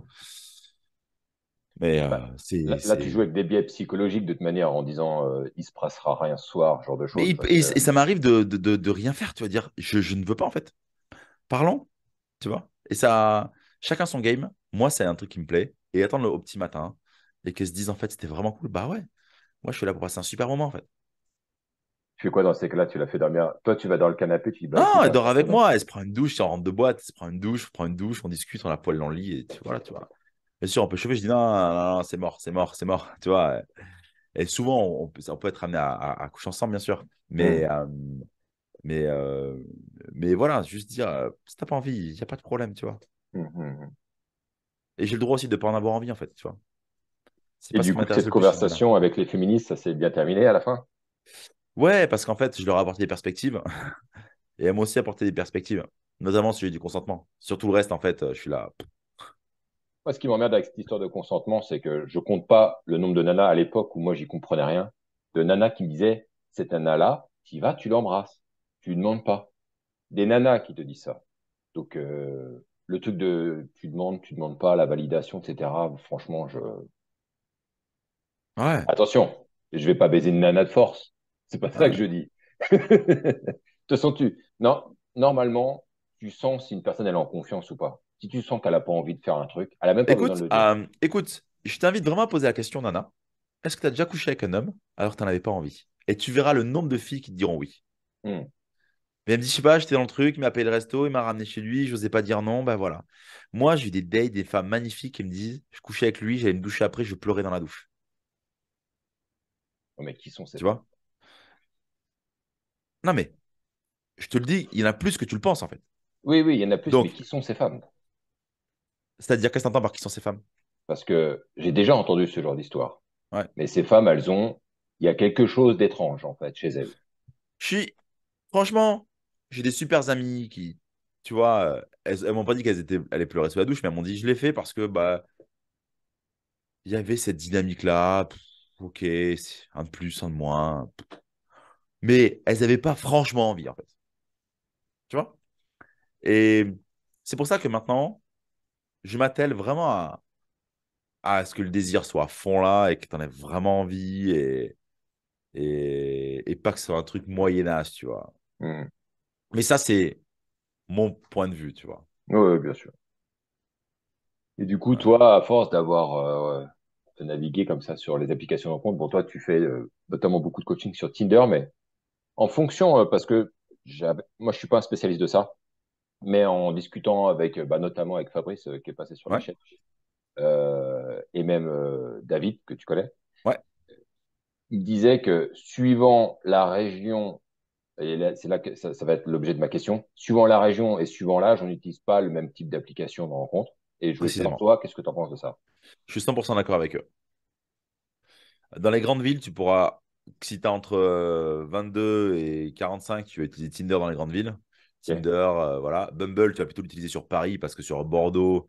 Mais Bah, là, tu joues avec des biais psychologiques de toute manière en disant il se passera rien ce soir, ce genre de Mais choses. Parce que et ça m'arrive de rien faire, tu vas dire, je ne veux pas en fait. Parlons, tu vois. Et ça, chacun son game. Moi, c'est un truc qui me plaît. Et attendre au petit matin et qu'elle se dise en fait, c'était vraiment cool. Bah ouais, moi, je suis là pour passer un super moment en fait. tu fais quoi dans ces cas-là? Tu la fais dormir. Toi, tu vas dans le canapé, tu dis bah Non, écoute, elle viens, je dort passe la avec nuit. moi, elle se prend une douche, elle rentre de boîte, elle se prend une douche, on discute, on a poil dans le lit, et voilà, tu vois. Bien sûr, on peut chauffer, je dis non, non, non, non, c'est mort, c'est mort, c'est mort, tu vois. Et souvent, on peut être amené à coucher ensemble, bien sûr. Hmm. Mais, euh, mais voilà, juste dire, si t'as pas envie, il n'y a pas de problème, tu vois. Hmm, hmm, hmm. Et j'ai le droit aussi de pas en avoir envie, en fait, tu vois. C'est Et pas ce du qui coup, m'intéresse cette le plus chez une nana. conversation avec les féministes, ça s'est bien terminé à la fin? Ouais, parce qu'en fait, je leur ai apporté des perspectives, et elles m'ont aussi apporté des perspectives, notamment celui du consentement. Sur tout le reste, en fait, je suis là. Moi, ce qui m'emmerde avec cette histoire de consentement, c'est que je compte pas le nombre de nanas à l'époque où moi, j'y comprenais rien, de nanas qui me disaient, cette nana-là, tu y vas, tu l'embrasses. Tu lui demandes pas. Des nanas qui te disent ça. Donc, le truc de tu demandes pas la validation, etc. Franchement, Ouais, attention, je vais pas baiser une nana de force. C'est pas ça que ouais. je dis. De toute façon, non, normalement, tu sens si une personne elle est en confiance ou pas. Si tu sens qu'elle a pas envie de faire un truc, elle a même pas besoin de Écoute, le dire. écoute, je t'invite vraiment à poser la question, Nana. Est-ce que tu as déjà couché avec un homme alors que tu n'en avais pas envie? Et tu verras le nombre de filles qui te diront oui. Hmm. Mais elle me dit, je sais pas, j'étais dans le truc, il m'a payé le resto, il m'a ramené chez lui, je n'osais pas dire non, ben voilà. Moi, j'ai eu des dates, des femmes magnifiques qui me disent, je couchais avec lui, j'allais me doucher après, je pleurais dans la douche. Oh, mais qui sont ces Tu femmes? vois? Non, mais je te le dis, il y en a plus que tu le penses, en fait. Oui, oui, il y en a plus, mais Donc, qui sont ces femmes? c'est-à-dire, qu'est-ce que tu entends par qui sont ces femmes? Parce que j'ai déjà entendu ce genre d'histoire. Ouais. Mais ces femmes, il y a quelque chose d'étrange, en fait, chez elles. Je suis, franchement, j'ai des super amies qui, tu vois, elles m'ont pas dit qu'elles allaient pleurer sous la douche, mais elles m'ont dit, je l'ai fait parce que, bah, il y avait cette dynamique-là. Ok, c'est un de plus, un de moins. Mais elles n'avaient pas franchement envie, en fait. Tu vois? Et c'est pour ça que maintenant, je m'attelle vraiment à ce que le désir soit à fond là et que tu en aies vraiment envie et pas que ce soit un truc moyen-âge, tu vois. Hmm. Mais ça, c'est mon point de vue, tu vois. Oui, oui, bien sûr. Et du coup, Voilà. toi, à force d'avoir navigué comme ça sur les applications de rencontre, bon, toi, tu fais notamment beaucoup de coaching sur Tinder, mais en fonction, parce que moi, je suis pas un spécialiste de ça, mais en discutant avec, bah, notamment avec Fabrice, qui est passé sur la Ouais, chaîne, et même David, que tu connais, ouais, il disait que suivant la région, et là, c'est là que ça va être l'objet de ma question, suivant la région et suivant l'âge, on n'utilise pas le même type d'application de rencontre. Et je voulais savoir, précisément. toi, qu'est-ce que tu en penses de ça? Je suis 100% d'accord avec eux. Dans les grandes villes, tu pourras, si tu as entre 22 et 45, tu vas utiliser Tinder dans les grandes villes. Ok. Tinder, voilà. Bumble, tu vas plutôt l'utiliser sur Paris parce que sur Bordeaux,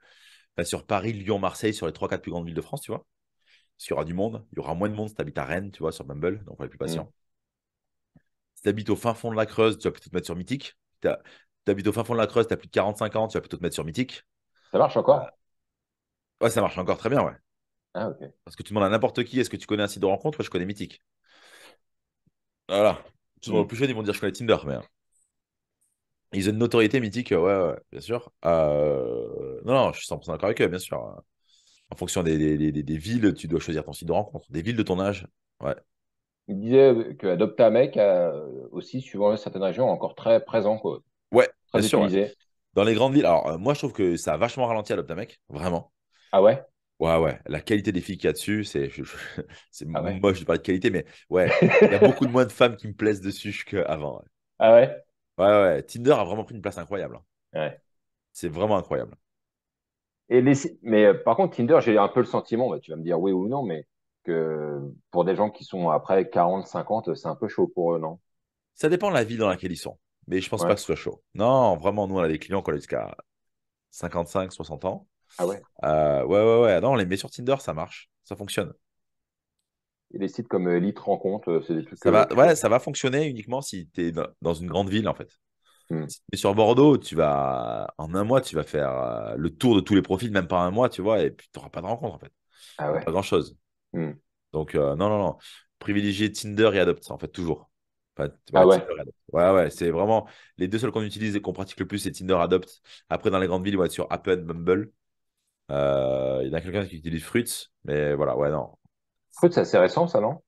enfin, sur Paris, Lyon, Marseille, sur les trois quatre plus grandes villes de France, tu vois. Parce qu'il y aura du monde. Il y aura moins de monde si tu habites à Rennes, tu vois, sur Bumble, donc on va être plus Hmm. patient. Si tu habites au fin fond de la Creuse, tu vas plutôt te mettre sur Mythique. Si tu habites au fin fond de la Creuse, tu as plus de 45 ans, tu vas plutôt te mettre sur Mythique. Ça marche Euh, encore? ouais, ça marche encore très bien, ouais. Ah, ok. Parce que tu demandes à n'importe qui, est-ce que tu connais un site de rencontre? Ouais, je connais Mythique. Voilà. Tu demandes Hmm. aux plus jeunes, ils vont te dire je connais Tinder, mais ils ont une notoriété mythique, ouais, ouais, bien sûr. Non, non, je suis 100% d'accord avec eux, bien sûr. En fonction des villes, tu dois choisir ton site de rencontre. Des villes de ton âge, ouais. Il disait que Adopta Mec a aussi, suivant certaines régions, encore très présent, quoi, Ouais, bien très sûr, ouais. utilisé. Dans les grandes villes, alors moi je trouve que ça a vachement ralenti à l'Optamec, vraiment. Ah ouais? Ouais, ouais, la qualité des filles qu'il y a dessus, c'est Ah ouais? moche de parler de qualité, mais ouais, il y a beaucoup de moins de femmes qui me plaisent dessus qu'avant. Ouais. Ah ouais? Ouais, ouais, Tinder a vraiment pris une place incroyable, hein. Ouais. C'est vraiment incroyable. Mais par contre, Tinder, j'ai un peu le sentiment, bah, tu vas me dire oui ou non, mais que pour des gens qui sont après 40, 50, c'est un peu chaud pour eux, non? Ça dépend de la ville dans laquelle ils sont. Mais je pense pas Ouais. que ce soit chaud. Non, vraiment, nous, on a des clients qui ont jusqu'à 55, 60 ans. Ah ouais. Ouais, ouais, ouais. Non, on les met sur Tinder, ça marche. Ça fonctionne. Et les sites comme Elite Rencontre, c'est des trucs Ça que va, tu ouais, connais. ça va fonctionner uniquement si tu es dans une grande ville, en fait. Hmm. Si tu es sur Bordeaux, en un mois, tu vas faire le tour de tous les profils, même pas un mois, tu vois, et puis tu n'auras pas de rencontre, en fait. Ah Pas ouais. grand-chose. Hmm. Donc, non, non, non. Privilégier Tinder et Adopt, en fait, toujours. Enfin, Ah ouais, ouais. Tinder et Adopt. Ouais, ouais, c'est vraiment les deux seuls qu'on utilise et qu'on pratique le plus, c'est Tinder, Adopt. Après, dans les grandes villes, on va être sur Appen, Bumble. Il y en a quelqu'un qui utilise Fruits, mais voilà, ouais, non. Écoute, c'est assez récent, ça, non?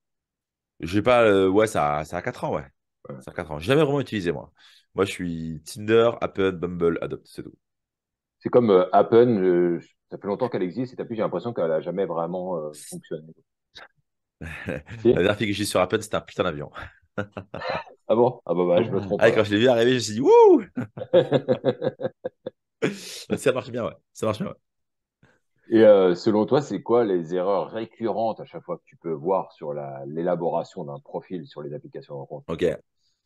J'ai pas, ouais, ça a 4 ans, ouais. Ouais. Ça a 4 ans. J'ai jamais vraiment utilisé, moi. Moi, je suis Tinder, Appen, Bumble, Adopt, c'est tout. C'est comme Appen, ça fait longtemps qu'elle existe et depuis, j'ai l'impression qu'elle a jamais vraiment fonctionné. La Si? dernière fois que je suis sur Appen, c'était un putain d'avion. Ah bon? Ah bah, je me trompe Ah, quand alors. je l'ai vu arriver, je me suis dit, wouh! Ça marche bien, ouais. Ça marche bien, ouais. Et selon toi, c'est quoi les erreurs récurrentes à chaque fois que tu peux voir sur l'élaboration d'un profil sur les applications de rencontre? Ok.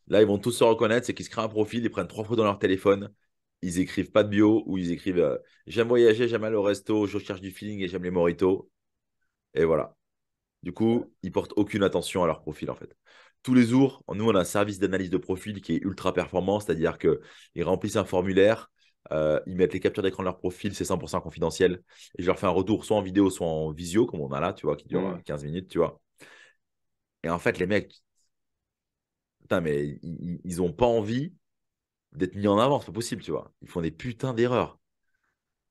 Là, ils vont tous se reconnaître, c'est qu'ils se créent un profil, ils prennent 3 photos dans leur téléphone, ils écrivent pas de bio ou ils écrivent j'aime voyager, j'aime aller au resto, je cherche du feeling et j'aime les mojitos. Et voilà. Du coup, ils portent aucune attention à leur profil en fait. Tous les jours, nous, on a un service d'analyse de profil qui est ultra performant, c'est-à-dire qu'ils remplissent un formulaire, ils mettent les captures d'écran de leur profil, c'est 100% confidentiel. Et je leur fais un retour soit en vidéo, soit en visio, comme on a là, tu vois, qui dure Hmm. 15 minutes, tu vois. Et en fait, les mecs, putain, mais ils ont pas envie d'être mis en avant, c'est pas possible, tu vois. Ils font des putains d'erreurs.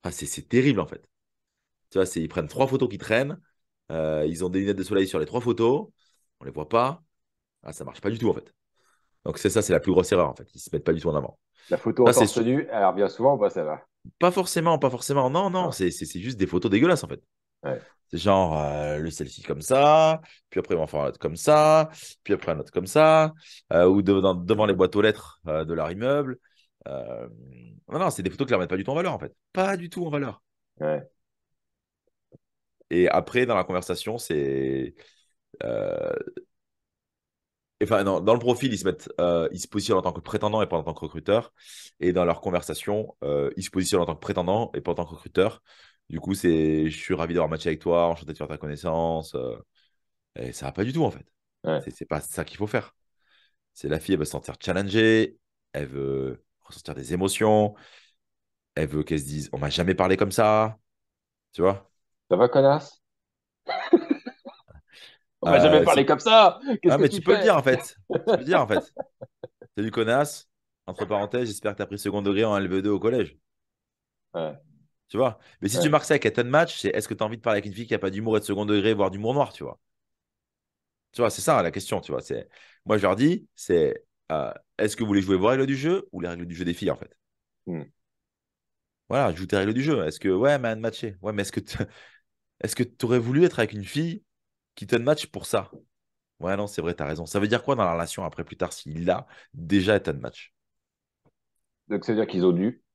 Enfin, c'est terrible en fait. Tu vois, ils prennent 3 photos qui traînent, ils ont des lunettes de soleil sur les 3 photos, on les voit pas. Ah, ça marche pas du tout en fait. Donc c'est ça, c'est la plus grosse erreur en fait. Ils se mettent pas du tout en avant. La photo en Ça, torse nu, elle revient souvent ou pas, ça va? pas forcément, pas forcément. Non, non, Ah, c'est juste des photos dégueulasses en fait. ouais. C'est genre le selfie comme ça, puis après on va en faire un autre comme ça, puis après un autre comme ça, ou devant les boîtes aux lettres de leur immeuble. Euh, Non, non, c'est des photos qui ne les remettent pas du tout en valeur en fait. Pas du tout en valeur. Ouais. Et après, dans la conversation, c'est. euh, Enfin, non, dans le profil, ils se positionnent en tant que prétendant et pas en tant que recruteur. Et dans leur conversation, ils se positionnent en tant que prétendant et pas en tant que recruteur. Du coup, je suis ravi d'avoir matché avec toi, enchanté de faire ta connaissance. Et ça va pas du tout, en fait. Ouais. C'est pas ça qu'il faut faire. C'est la fille, elle veut se sentir challengée, elle veut ressentir des émotions, elle veut qu'elle se dise, on m'a jamais parlé comme ça, tu vois. Ça va, connasse? On m'a jamais Euh, parlé c'est- comme ça! Qu'est-ce ah, que mais tu tu peux le fais? dire, en fait. Tu peux le dire, en fait. Salut, connasse. Entre parenthèses, j'espère que tu as pris second degré en LV2 au collège. Ouais. Tu vois? Mais si tu Ouais. marques ça avec un ton match, c'est est-ce que tu as envie de parler avec une fille qui n'a pas d'humour et de second degré, voire d'humour noir, tu vois? Tu vois, c'est ça la question, tu vois. Moi, je leur dis, est-ce que vous voulez jouer vos règles du jeu ou les règles du jeu des filles, en fait? Hmm. Voilà, joue tes règles du jeu. Est-ce que, ouais, man, matché. Ouais, mais est-ce que tu aurais voulu être avec une fille qui te match pour ça? Ouais, non, c'est vrai, t'as raison. Ça veut dire quoi dans la relation après, plus tard, s'il a déjà été match? Donc, c'est-à-dire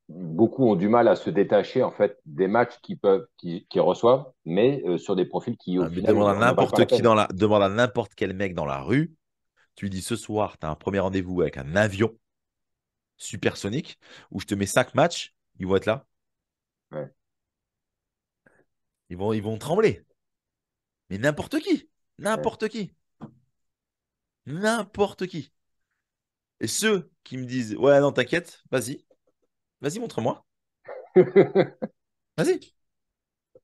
beaucoup ont du mal à se détacher, en fait, des matchs qu'ils reçoivent, mais sur des profils qui, au Ah, mais final, n'en valent pas la peine. demande à n'importe quel mec dans la rue. Tu lui dis ce soir, tu as un premier rendez-vous avec un avion supersonique où je te mets 5 matchs, ils vont être là. Ouais. Ils vont trembler. Mais n'importe qui. Ouais. N'importe qui. N'importe qui. Et ceux qui me disent, ouais, non, t'inquiète, vas-y. Vas-y, montre-moi. Vas-y.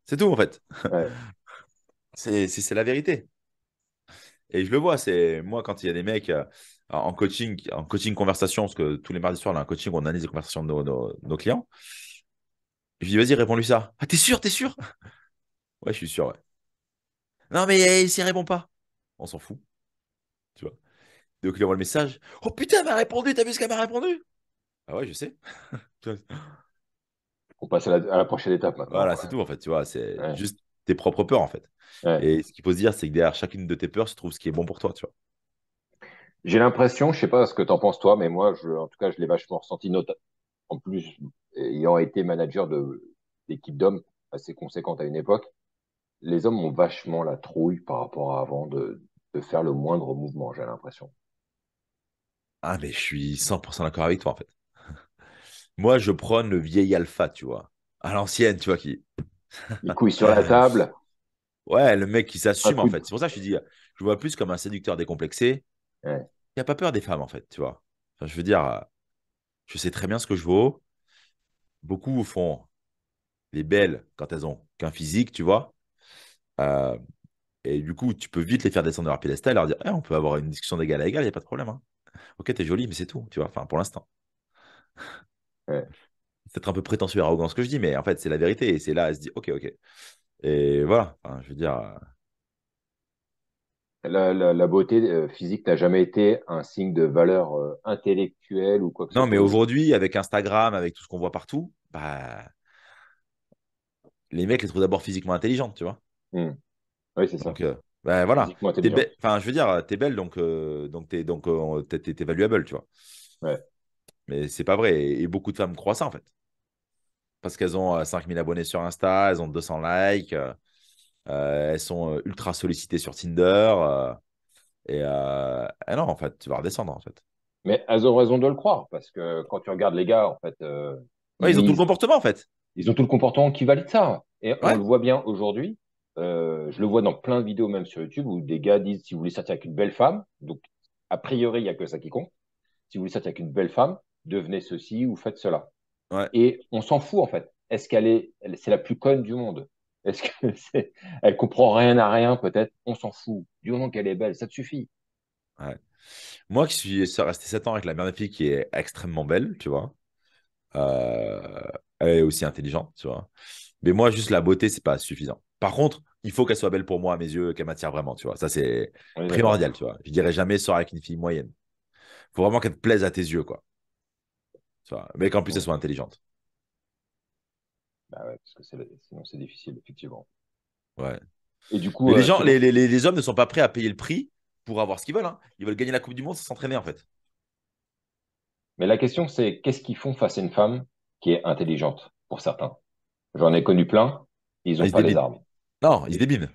C'est tout, en fait. Ouais. C'est la vérité. Et je le vois, c'est moi, quand il y a des mecs en coaching conversation, parce que tous les mardis soirs, on a un coaching où on analyse les conversations de nos clients. Je dis, vas-y, réponds-lui ça. Ah, t'es sûr, t'es sûr? Ouais, je suis sûr, ouais. Non, mais il s'y répond pas. On s'en fout, tu vois. Donc, il envoie le message. Oh putain, elle m'a répondu, t'as vu ce qu'elle m'a répondu? Ah ouais, je sais. Tu vois. On passe à la prochaine étape maintenant, Voilà, quoi. c'est tout, en fait, tu vois. C'est Ouais. juste tes propres peurs, en fait. Ouais. Et ce qu'il faut se dire, c'est que derrière chacune de tes peurs se trouve ce qui est bon pour toi, tu vois. J'ai l'impression, je sais pas ce que t'en penses toi, mais moi, en tout cas, je l'ai vachement ressenti, en plus, ayant été manager d'équipe d'hommes assez conséquente à une époque, les hommes ont vachement la trouille par rapport à avant de faire le moindre mouvement, j'ai l'impression. Ah, mais je suis 100% d'accord avec toi, en fait. Moi, je prône le vieil alpha, tu vois. À l'ancienne, tu vois, qui. Les couilles sur la table, Ouais, le mec qui un s'assume, en coup de... fait. C'est pour ça que je te dis, je vois plus comme un séducteur décomplexé. Ouais. Il n'a pas peur des femmes, en fait, tu vois. Enfin, je veux dire, je sais très bien ce que je vaux. Beaucoup font les belles quand elles ont qu'un physique, tu vois. Euh, et du coup, tu peux vite les faire descendre de leur piédestal et leur dire, eh, on peut avoir une discussion d'égal à égal, il n'y a pas de problème, hein. Ok, t'es jolie, mais c'est tout, tu vois. Enfin, pour l'instant. Ouais. C'est peut-être un peu prétentieux et arrogant ce que je dis, mais en fait, c'est la vérité. Et c'est là, elle se dit, ok, ok. Et voilà. Enfin, je veux dire. La beauté physique n'a jamais été un signe de valeur intellectuelle ou quoi que ce Non, mais soit. aujourd'hui, avec Instagram, avec tout ce qu'on voit partout, bah, les mecs les trouvent d'abord physiquement intelligentes, tu vois. Hmm. Oui, c'est ça. Donc, bah, voilà. Physiquement intelligente. Enfin, je veux dire, t'es belle, t'es valuable, tu vois. Ouais. Mais c'est pas vrai. Et beaucoup de femmes croient ça, en fait. Parce qu'elles ont 5000 abonnés sur Insta, elles ont 200 likes, elles sont ultra sollicitées sur Tinder. Et non, en fait, tu vas redescendre, en fait. Mais elles ont raison de le croire, parce que quand tu regardes les gars, en fait, Ouais, ils ils ont tout le misent, comportement, en fait. ils ont tout le comportement qui valide ça. Et on Ouais, le voit bien aujourd'hui. Je le vois dans plein de vidéos, même sur YouTube, où des gars disent si vous voulez sortir avec une belle femme, donc a priori, il n'y a que ça qui compte. Si vous voulez sortir avec une belle femme, devenez ceci ou faites cela. ouais, Et on s'en fout, en fait. Est-ce qu'elle est, c'est la plus conne du monde? Est-ce que elle comprend rien à rien, peut-être? On s'en fout. Du moment qu'elle est belle, ça te suffit. ouais. Moi qui suis resté 7 ans avec la mère de fille qui est extrêmement belle, tu vois. Euh, Elle est aussi intelligente, tu vois. Mais moi, juste la beauté, c'est pas suffisant. Par contre, il faut qu'elle soit belle pour moi à mes yeux, qu'elle m'attire vraiment, tu vois. Ça, c'est On est primordial, d'accord. tu vois. Je dirais jamais sors avec une fille moyenne. Faut vraiment qu'elle te plaise à tes yeux, quoi. Tu vois. Mais qu'en plus, elle Mm. soit intelligente. Bah ouais, parce que sinon c'est difficile, effectivement. Ouais. Et du coup, Mais les gens, c'est bon. les hommes ne sont pas prêts à payer le prix pour avoir ce qu'ils veulent, hein. Ils veulent gagner la Coupe du Monde sans s'entraîner, en fait. Mais la question, c'est qu'est-ce qu'ils font face à une femme qui est intelligente, pour certains? J'en ai connu plein, ils Ah, n'ont ils se pas les débinent. armes. Non, ils se Et débinent.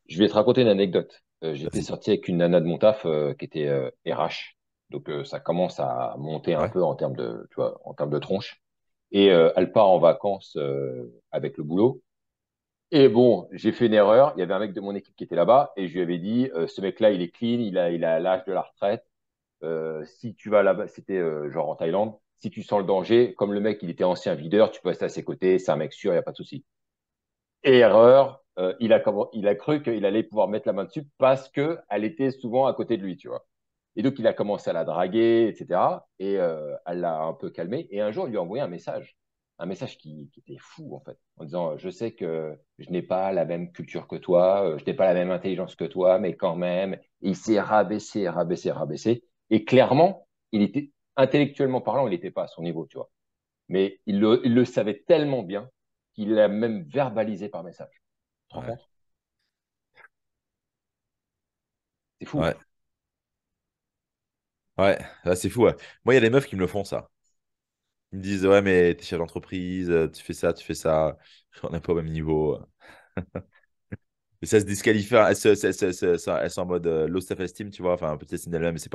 je vais te raconter une anecdote. J'étais Vas-y. sorti avec une nana de mon taf qui était RH. Donc ça commence à monter un Ouais. peu en termes de, tu vois, en termes de tronche. Et elle part en vacances avec le boulot. Et bon, j'ai fait une erreur. Il y avait un mec de mon équipe qui était là-bas et je lui avais dit, ce mec-là, il est clean, il a l'âge de la retraite. Si tu vas là-bas, c'était genre en Thaïlande. Si tu sens le danger, comme le mec, il était ancien videur, tu peux rester à ses côtés. C'est un mec sûr, il n'y a pas de souci. Et erreur, il a cru qu'il allait pouvoir mettre la main dessus parce que elle était souvent à côté de lui, tu vois. Et donc, il a commencé à la draguer, etc. Et elle l'a un peu calmé. Et un jour, il lui a envoyé un message qui était fou, en fait, en disant, je sais que je n'ai pas la même culture que toi, je n'ai pas la même intelligence que toi, mais quand même. Et il s'est rabaissé, rabaissé, rabaissé. Et clairement, il était, intellectuellement parlant, il n'était pas à son niveau, tu vois. Mais il le savait tellement bien qu'il l'a même verbalisé par message. Tu te rends Ouais. compte? C'est fou. Ouais. Ouais. Ah, c'est fou, ouais. Moi, il y a des meufs qui me le font, ça. Ils me disent, ouais, mais t'es chef d'entreprise, tu fais ça, tu fais ça. On n'est pas au même niveau. Et ça se disqualifie. Elles sont en mode low self-esteem, tu vois. Enfin, peut-être estime d'elles-mêmes, mais c'est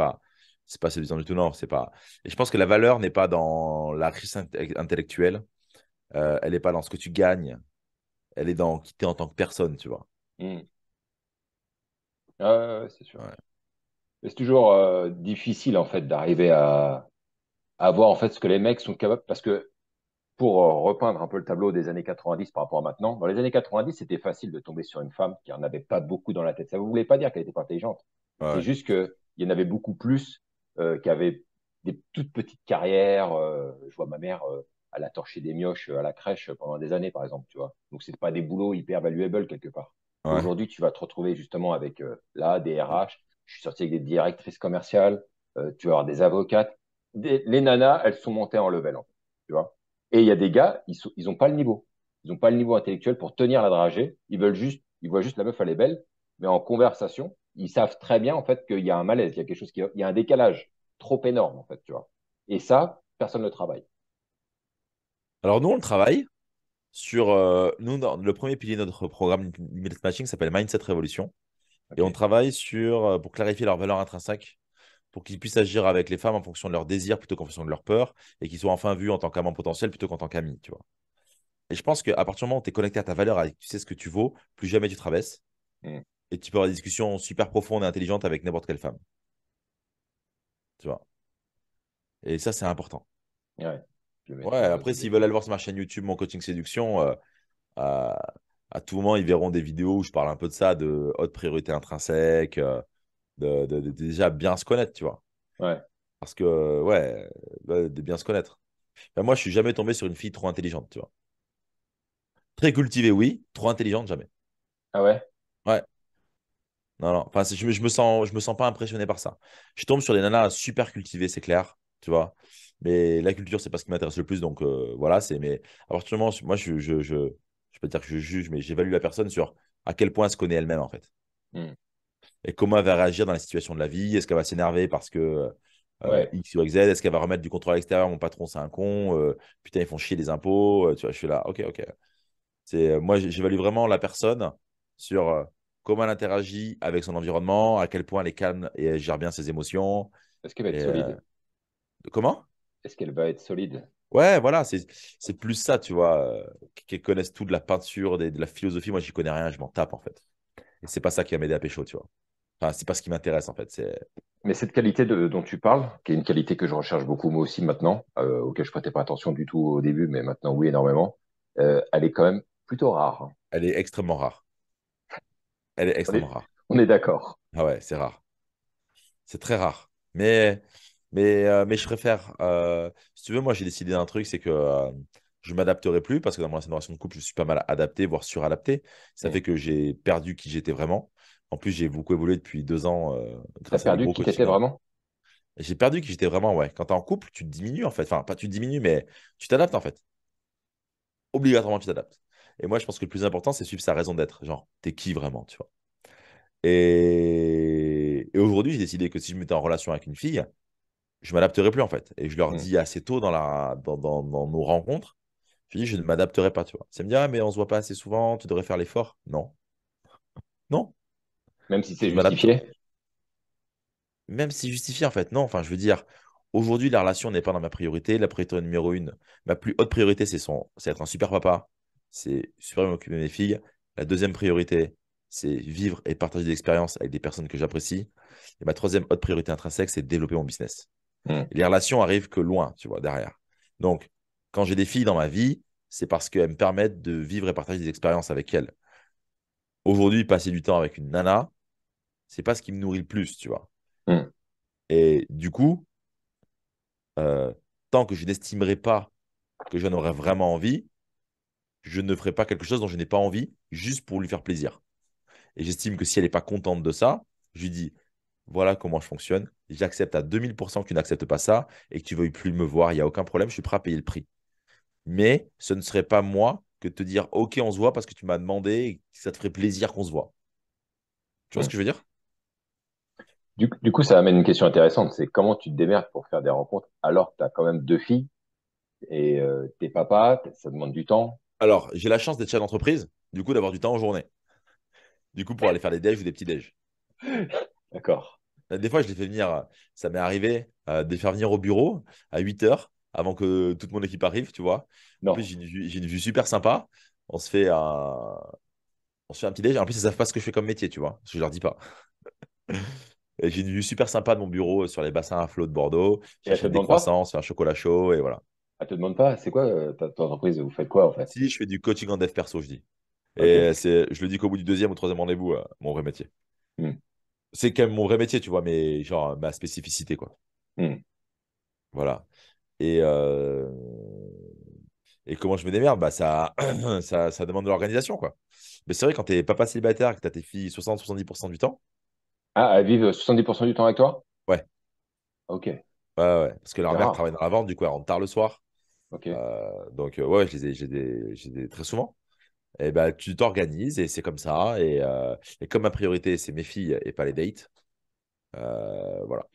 pas séduisant du tout, non. C'est pas. Et je pense que la valeur n'est pas dans la richesse intellectuelle. Elle n'est pas dans ce que tu gagnes. Elle est dans qui t'es en tant que personne, tu vois. Mm. Ah, ouais, ouais, c'est sûr. Ouais. Mais c'est toujours difficile en fait d'arriver à voir en fait ce que les mecs sont capables parce que pour repeindre un peu le tableau des années 90 par rapport à maintenant, dans les années 90, c'était facile de tomber sur une femme qui en avait pas beaucoup dans la tête. Ça ne voulait pas dire qu'elle était pas intelligente. C'est Ouais. juste qu'il y en avait beaucoup plus qui avaient des toutes petites carrières. Je vois ma mère, elle a torché des mioches à la crèche pendant des années, par exemple, tu vois. Donc, c'est pas des boulots hyper valuables quelque part. Ouais. Aujourd'hui, tu vas te retrouver justement avec là des RH. Je suis sorti avec des directrices commerciales. Tu vas avoir des avocates. Les nanas, elles sont montées en level, en fait, tu vois. Et il y a des gars, ils ont pas le niveau. Ils ont pas le niveau intellectuel pour tenir la dragée. Ils voient juste la meuf, elle est belle, mais en conversation, ils savent très bien en fait qu'il y a un malaise, il y a quelque chose il y a un décalage trop énorme en fait, tu vois. Et ça, personne ne le travaille. Alors, nous, on le travaille sur. Nous, le premier pilier de notre programme Limitless Matching s'appelle Mindset Révolution. Et Ok. on travaille sur, pour clarifier leur valeur intrinsèque, pour qu'ils puissent agir avec les femmes en fonction de leurs désirs plutôt qu'en fonction de leurs peurs et qu'ils soient enfin vus en tant qu'amant potentiel plutôt qu'en tant qu'ami, tu vois. Et je pense qu'à partir du moment où tu es connecté à ta valeur, et que tu sais ce que tu vaux, plus jamais tu te rabaisses Mm. et tu peux avoir des discussions super profondes et intelligentes avec n'importe quelle femme, tu vois. Et ça, c'est important. Ouais. Je le Ouais, mettrai en note après, s'ils veulent également. aller voir sur ma chaîne YouTube, mon coaching séduction, à, à tout moment, ils verront des vidéos où je parle un peu de ça, de haute priorité intrinsèque, de déjà bien se connaître, tu vois. Ouais. Parce que, ouais, de bien se connaître. Ben, moi, je suis jamais tombé sur une fille trop intelligente, tu vois. Très cultivée, oui. Trop intelligente, jamais. Ah ouais? Ouais. Non, non. Enfin, je me sens pas impressionné par ça. Je tombe sur des nanas super cultivées, c'est clair, tu vois. Mais la culture, c'est pas ce qui m'intéresse le plus. Donc, voilà, c'est. Mais à partir du moment, moi, je peux dire que je juge, mais j'évalue la personne sur à quel point elle se connaît elle-même, en fait. Mm. Et comment elle va réagir dans la situation de la vie. Est-ce qu'elle va s'énerver parce que Ouais. X, Y, Z? Est-ce qu'elle va remettre du contrôle à l'extérieur? Mon patron, c'est un con. Putain, ils font chier les impôts. Tu vois, je suis là. Ok, ok. Moi, j'évalue vraiment la personne sur comment elle interagit avec son environnement, à quel point elle est calme et elle gère bien ses émotions. Est-ce qu'elle va être Et, solide? comment? Est-ce qu'elle va être solide? Ouais, voilà, c'est plus ça, tu vois, qu'elles connaissent tout de la peinture, de la philosophie. Moi, j'y connais rien, je m'en tape, en fait. Et c'est pas ça qui va m'aider à pécho, tu vois. Enfin, c'est pas ce qui m'intéresse, en fait. Mais cette qualité dont tu parles, qui est une qualité que je recherche beaucoup moi aussi maintenant, auquel je prêtais pas attention du tout au début, mais maintenant oui énormément, elle est quand même plutôt rare, hein. Elle est extrêmement rare. Elle est On extrêmement est, rare. on est d'accord. Ah ouais, c'est rare. C'est très rare. Mais je préfère. Si tu veux, moi, j'ai décidé d'un truc, c'est que je ne m'adapterai plus parce que dans mon ancienne relation de couple, je suis pas mal adapté, voire suradapté. Ça Mm. fait que j'ai perdu qui j'étais vraiment. En plus, j'ai beaucoup évolué depuis 2 ans T'as grâce à des perdu gros qui t'étais coachings. vraiment? J'ai perdu qui j'étais vraiment, ouais. Quand tu es en couple, tu te diminues, en fait. Enfin, pas tu te diminues, mais tu t'adaptes, en fait. Obligatoirement, tu t'adaptes. Et moi, je pense que le plus important, c'est suivre sa raison d'être. Genre, t'es qui vraiment, tu vois. Et aujourd'hui, j'ai décidé que si je me mettais en relation avec une fille, je m'adapterai plus en fait. Et je leur Mm. dis assez tôt dans nos rencontres, je dis je ne m'adapterai pas, tu vois. Ça me dit, ah, mais on se voit pas assez souvent, tu devrais faire l'effort. Non, non, Même si c'est je m'adapte. justifié? Même si justifié en fait, non. Enfin, je veux dire, aujourd'hui, la relation n'est pas dans ma priorité. La priorité numéro une, ma plus haute priorité, c'est être un super papa, c'est super bien m'occuper de mes filles. La deuxième priorité, c'est vivre et partager des expériences avec des personnes que j'apprécie. Et ma troisième haute priorité intrinsèque, c'est développer mon business. Mm. Et les relations arrivent que loin, tu vois, derrière. Donc, quand j'ai des filles dans ma vie, c'est parce qu'elles me permettent de vivre et partager des expériences avec elles. Aujourd'hui, passer du temps avec une nana, c'est pas ce qui me nourrit le plus, tu vois. Mm. Et du coup, euh, tant que je n'estimerai pas que j'en aurais vraiment envie, je ne ferai pas quelque chose dont je n'ai pas envie juste pour lui faire plaisir. Et j'estime que si elle n'est pas contente de ça, je lui dis, voilà comment je fonctionne. J'accepte à 2000% que tu n'acceptes pas ça et que tu ne veuilles plus me voir. Il n'y a aucun problème, je suis prêt à payer le prix. Mais ce ne serait pas moi que de te dire, OK, on se voit parce que tu m'as demandé et que ça te ferait plaisir qu'on se voit. Tu vois ce Mm. que je veux dire? Du coup, ça amène une question intéressante, c'est comment tu te démerdes pour faire des rencontres alors que tu as quand même deux filles et t'es papa, ça demande du temps. Alors, j'ai la chance d'être chef d'entreprise, du coup, d'avoir du temps en journée. Du coup, pour aller faire des déj ou des petits déj. D'accord. Des fois, je les fais venir, ça m'est arrivé de les faire venir au bureau à 8 heures avant que toute mon équipe arrive, tu vois. En plus, Non. j'ai une vue super sympa. On se fait on se fait un petit déj. En plus, ils savent pas ce que je fais comme métier, tu vois, parce que je leur dis pas. Et j'ai une vue super sympa de mon bureau sur les bassins à flot de Bordeaux. Et elle te J'achète des demande pas? croissants, c'est un chocolat chaud et voilà. Elle te demande pas, c'est quoi ta entreprise, vous faites quoi en fait? Si je fais du coaching en dev perso, je dis. Ok. Et je le dis qu'au bout du deuxième ou troisième rendez-vous, mon vrai métier. Hmm. C'est quand même mon vrai métier, tu vois, mais genre ma spécificité, quoi. Hmm. Voilà. Et, euh, et comment je me démerde? Bah, ça demande de l'organisation, quoi. Mais c'est vrai, quand t'es papa célibataire, que t'as tes filles 60-70% du temps, Ah, elles vivent 70% du temps avec toi? ouais, Ok. ouais. Parce que leur C'est mère travaille rare. dans la vente, du coup, elle rentre tard le soir. Ok. Donc, ouais, j'ai des très souvent. Et bah, tu t'organises et c'est comme ça. Et comme ma priorité, c'est mes filles et pas les dates, voilà,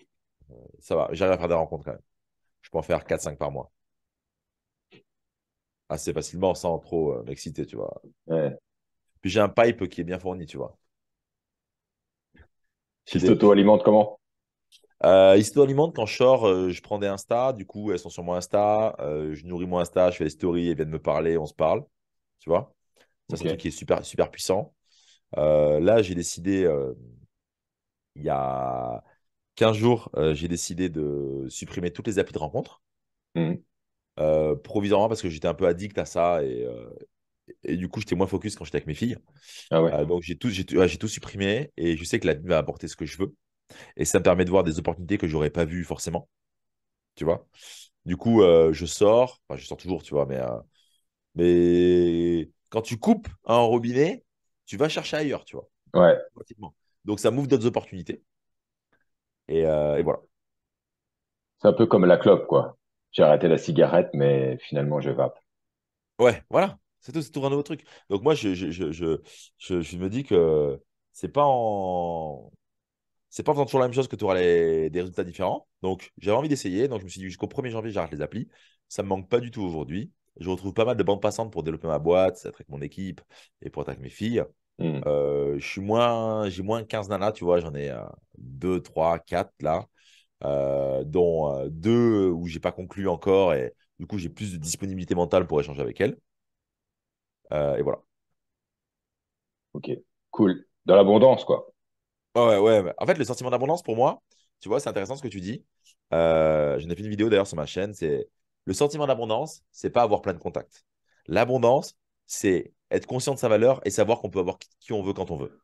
ça va. J'arrive à faire des rencontres quand même. Je peux en faire 4-5 par mois. Assez facilement, sans trop m'exciter, tu vois. Ouais. Puis j'ai un pipe qui est bien fourni, tu vois. J'ai Qui des... s'auto-alimente comment? Ils s'auto-alimentent quand je sors, je prends des Insta, du coup, elles sont sur mon Insta, je nourris mon Insta, je fais des stories, elles viennent me parler, on se parle, tu vois. Ça, c'est un truc Ok. qui est super, super puissant. Là, j'ai décidé, il y a 15 jours, j'ai décidé de supprimer toutes les applis de rencontre, Mhm. provisoirement parce que j'étais un peu addict à ça et du coup, j'étais moins focus quand j'étais avec mes filles. Ah ouais. Donc, j'ai tout supprimé et je sais que la vie va apporter ce que je veux. Et ça me permet de voir des opportunités que j'aurais pas vues forcément, tu vois. Du coup, je sors, enfin, je sors toujours, tu vois, mais quand tu coupes un robinet, tu vas chercher ailleurs, tu vois, Ouais. automatiquement. Donc, ça m'ouvre d'autres opportunités. Et voilà. C'est un peu comme la clope, quoi. J'ai arrêté la cigarette, mais finalement, je vape. Ouais, voilà. C'est tout un nouveau truc. Donc, moi, je me dis que c'est pas en. C'est pas en faisant toujours la même chose que tu auras des résultats différents. Donc, j'avais envie d'essayer. Donc, je me suis dit jusqu'au 1er janvier, j'arrête les applis. Ça me manque pas du tout aujourd'hui. Je retrouve pas mal de bandes passantes pour développer ma boîte, être avec mon équipe et pour être avec mes filles. Mhm. J'ai moins 15 nanas, tu vois. J'en ai 2, 3, 4 là, dont 2 où j'ai pas conclu encore. Et du coup, j'ai plus de disponibilité mentale pour échanger avec elles. Et voilà. Ok. Cool. Dans l'abondance, quoi. Ouais, ouais. En fait, le sentiment d'abondance, pour moi, tu vois, c'est intéressant ce que tu dis. J'en ai fait une vidéo d'ailleurs sur ma chaîne. C'est le sentiment d'abondance, c'est pas avoir plein de contacts. L'abondance, c'est être conscient de sa valeur et savoir qu'on peut avoir qui on veut quand on veut.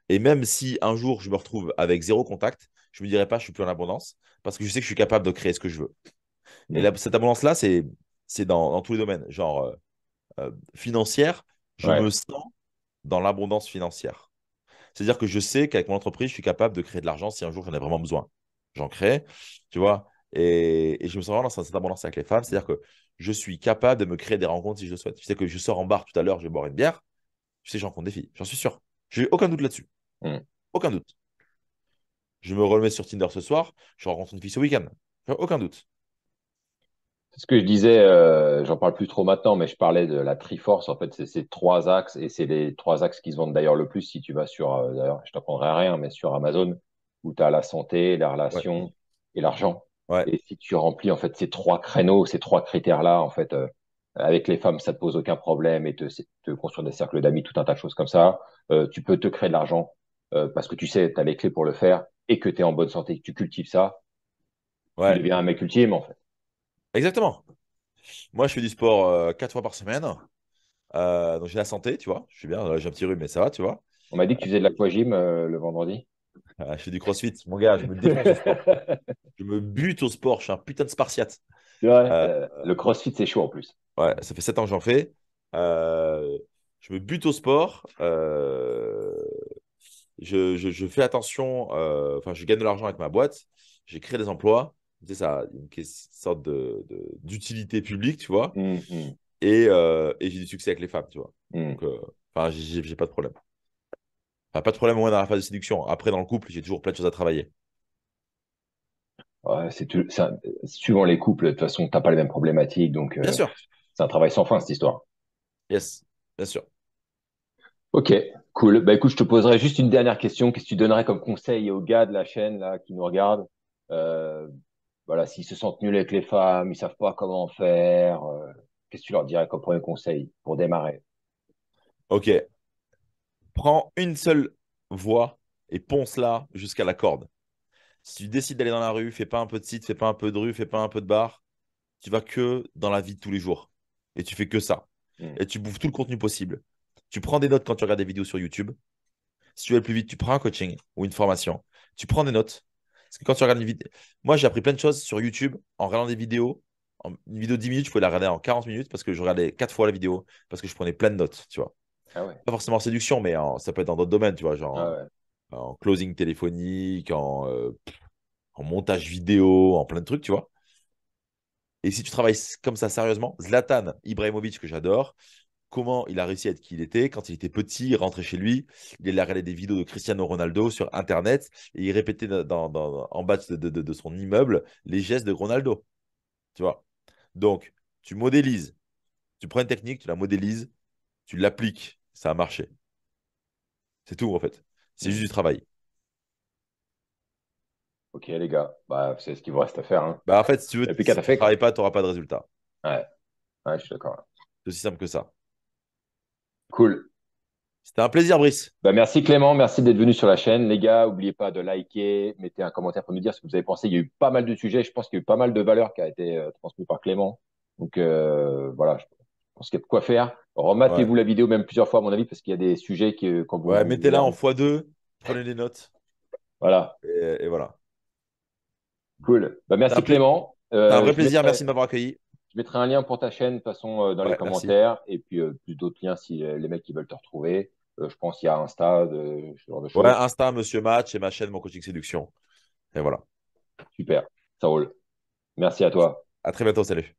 Et même si un jour je me retrouve avec zéro contact, je me dirais pas je suis plus en abondance parce que je sais que je suis capable de créer ce que je veux. Et Mhm. cette abondance-là, c'est dans tous les domaines. Genre financière, je Ouais. me sens dans l'abondance financière. C'est-à-dire que je sais qu'avec mon entreprise, je suis capable de créer de l'argent si un jour j'en ai vraiment besoin. J'en crée, tu vois. Et je me sens vraiment dans cette abondance avec les femmes. C'est-à-dire que je suis capable de me créer des rencontres si je le souhaite. Tu sais que je sors en bar tout à l'heure, je vais boire une bière. Tu sais, je rencontre des filles. J'en suis sûr. J'ai aucun doute là-dessus. Mhm. Aucun doute. Je me remets sur Tinder ce soir. Je rencontre une fille ce week-end. J'ai aucun doute. C'est ce que je disais, j'en parle plus trop maintenant, mais je parlais de la Triforce. En fait, c'est ces trois axes, et c'est les trois axes qui se vendent d'ailleurs le plus si tu vas sur, d'ailleurs, je t'apprendrai rien, mais sur Amazon, où tu as la santé, la Ouais. relation et l'argent. Ouais. Et si tu remplis, en fait, ces trois créneaux, ces trois critères-là, en fait, avec les femmes, ça te pose aucun problème et te construire des cercles d'amis, tout un tas de choses comme ça. Tu peux te créer de l'argent, parce que tu sais, tu as les clés pour le faire et que tu es en bonne santé, que tu cultives ça. Tu Ouais. deviens un mec ultime, en fait. Exactement. Moi, je fais du sport 4 fois par semaine. Donc, j'ai la santé, tu vois. Je suis bien. Là, j'ai un petit rhume, mais ça va, tu vois. On m'a dit que tu faisais de l'aquagym le vendredi. Je fais du crossfit. Mon gars, je me défonce au sport. Je me bute au sport. Je suis un putain de Spartiate. Tu vois, Euh, le CrossFit, c'est chaud en plus. ouais, ça fait 7 ans que j'en fais. Euh, je me bute au sport. Je fais attention. Enfin, je gagne de l'argent avec ma boîte. J'ai créé des emplois. Tu sais, ça, il y a une sorte d'utilité publique, tu vois. Hum, hum, Et j'ai du succès avec les femmes, tu vois. hum. Donc, enfin, j'ai pas de problème. Enfin, pas de problème au moins dans la phase de séduction. Après, dans le couple, j'ai toujours plein de choses à travailler. Ouais, suivant les couples, de toute façon, t'as pas les mêmes problématiques, donc Bien sûr. c'est un travail sans fin cette histoire. Yes. Bien sûr. Ok, cool. Bah écoute, je te poserai juste une dernière question. Qu'est-ce que tu donnerais comme conseil aux gars de la chaîne là qui nous regardent? Euh, voilà, s'ils se sentent nuls avec les femmes, ils savent pas comment faire. Qu'est-ce que tu leur dirais comme premier conseil pour démarrer? Ok. Prends une seule voie et ponce-la jusqu'à la corde. Si tu décides d'aller dans la rue, fais pas un peu de site, fais pas un peu de rue, fais pas un peu de bar. Tu vas que dans la vie de tous les jours. Et tu fais que ça. Hum, Et tu bouffes tout le contenu possible. Tu prends des notes quand tu regardes des vidéos sur YouTube. Si tu veux aller plus vite, tu prends un coaching ou une formation. Tu prends des notes. Parce que quand tu regardes une vidéo. Moi, j'ai appris plein de choses sur YouTube en regardant des vidéos. Une vidéo de 10 minutes, je pouvais la regarder en 40 minutes parce que je regardais 4 fois la vidéo. Parce que je prenais plein de notes, tu vois. Ah ouais. Pas forcément en séduction, mais ça peut être dans d'autres domaines, tu vois, Ah genre ouais. en closing téléphonique, en montage vidéo, en plein de trucs, tu vois. Et si tu travailles comme ça sérieusement, Zlatan Ibrahimovic, que j'adore, comment il a réussi à être qui il était. Quand il était petit, il rentrait chez lui, il allait regarder des vidéos de Cristiano Ronaldo sur Internet et il répétait en bas de son immeuble les gestes de Ronaldo. Tu vois. Donc, tu modélises. Tu prends une technique, tu la modélises, tu l'appliques. Ça a marché. C'est tout, en fait. C'est juste Hum. du travail. Ok, les gars. Bah, c'est ce qu'il vous reste à faire, hein. Bah, en fait, si tu veux, Et puis, qu'à si t'as tu fait, travailles quoi. pas, tu n'auras pas de résultat. Ouais, ouais, je suis d'accord. C'est aussi simple que ça. Cool. C'était un plaisir, Brice. Bah, merci Clément, merci d'être venu sur la chaîne. Les gars, n'oubliez pas de liker, mettez un commentaire pour nous dire ce que vous avez pensé. Il y a eu pas mal de sujets, je pense qu'il y a eu pas mal de valeur qui a été transmise par Clément. Donc voilà, je pense qu'il y a de quoi faire. Ouais. Rematez-vous la vidéo même plusieurs fois à mon avis parce qu'il y a des sujets que quand Ouais, vous mettez-la en regardez. x2, prenez des notes. Voilà, Et voilà. cool. Bah, C'était un, merci pla- Clément. c'était un vrai plaisir. Merci de m'avoir accueilli. Je mettrai un lien pour ta chaîne de toute façon dans les Ouais, merci. commentaires et puis plus d'autres liens si les mecs qui veulent te retrouver. Je pense qu'il y a Insta, ce genre de Ouais, choses. Insta, Monsieur Match et ma chaîne, mon coaching séduction. Et voilà. Super, ça roule. Merci à toi. À très bientôt. Salut.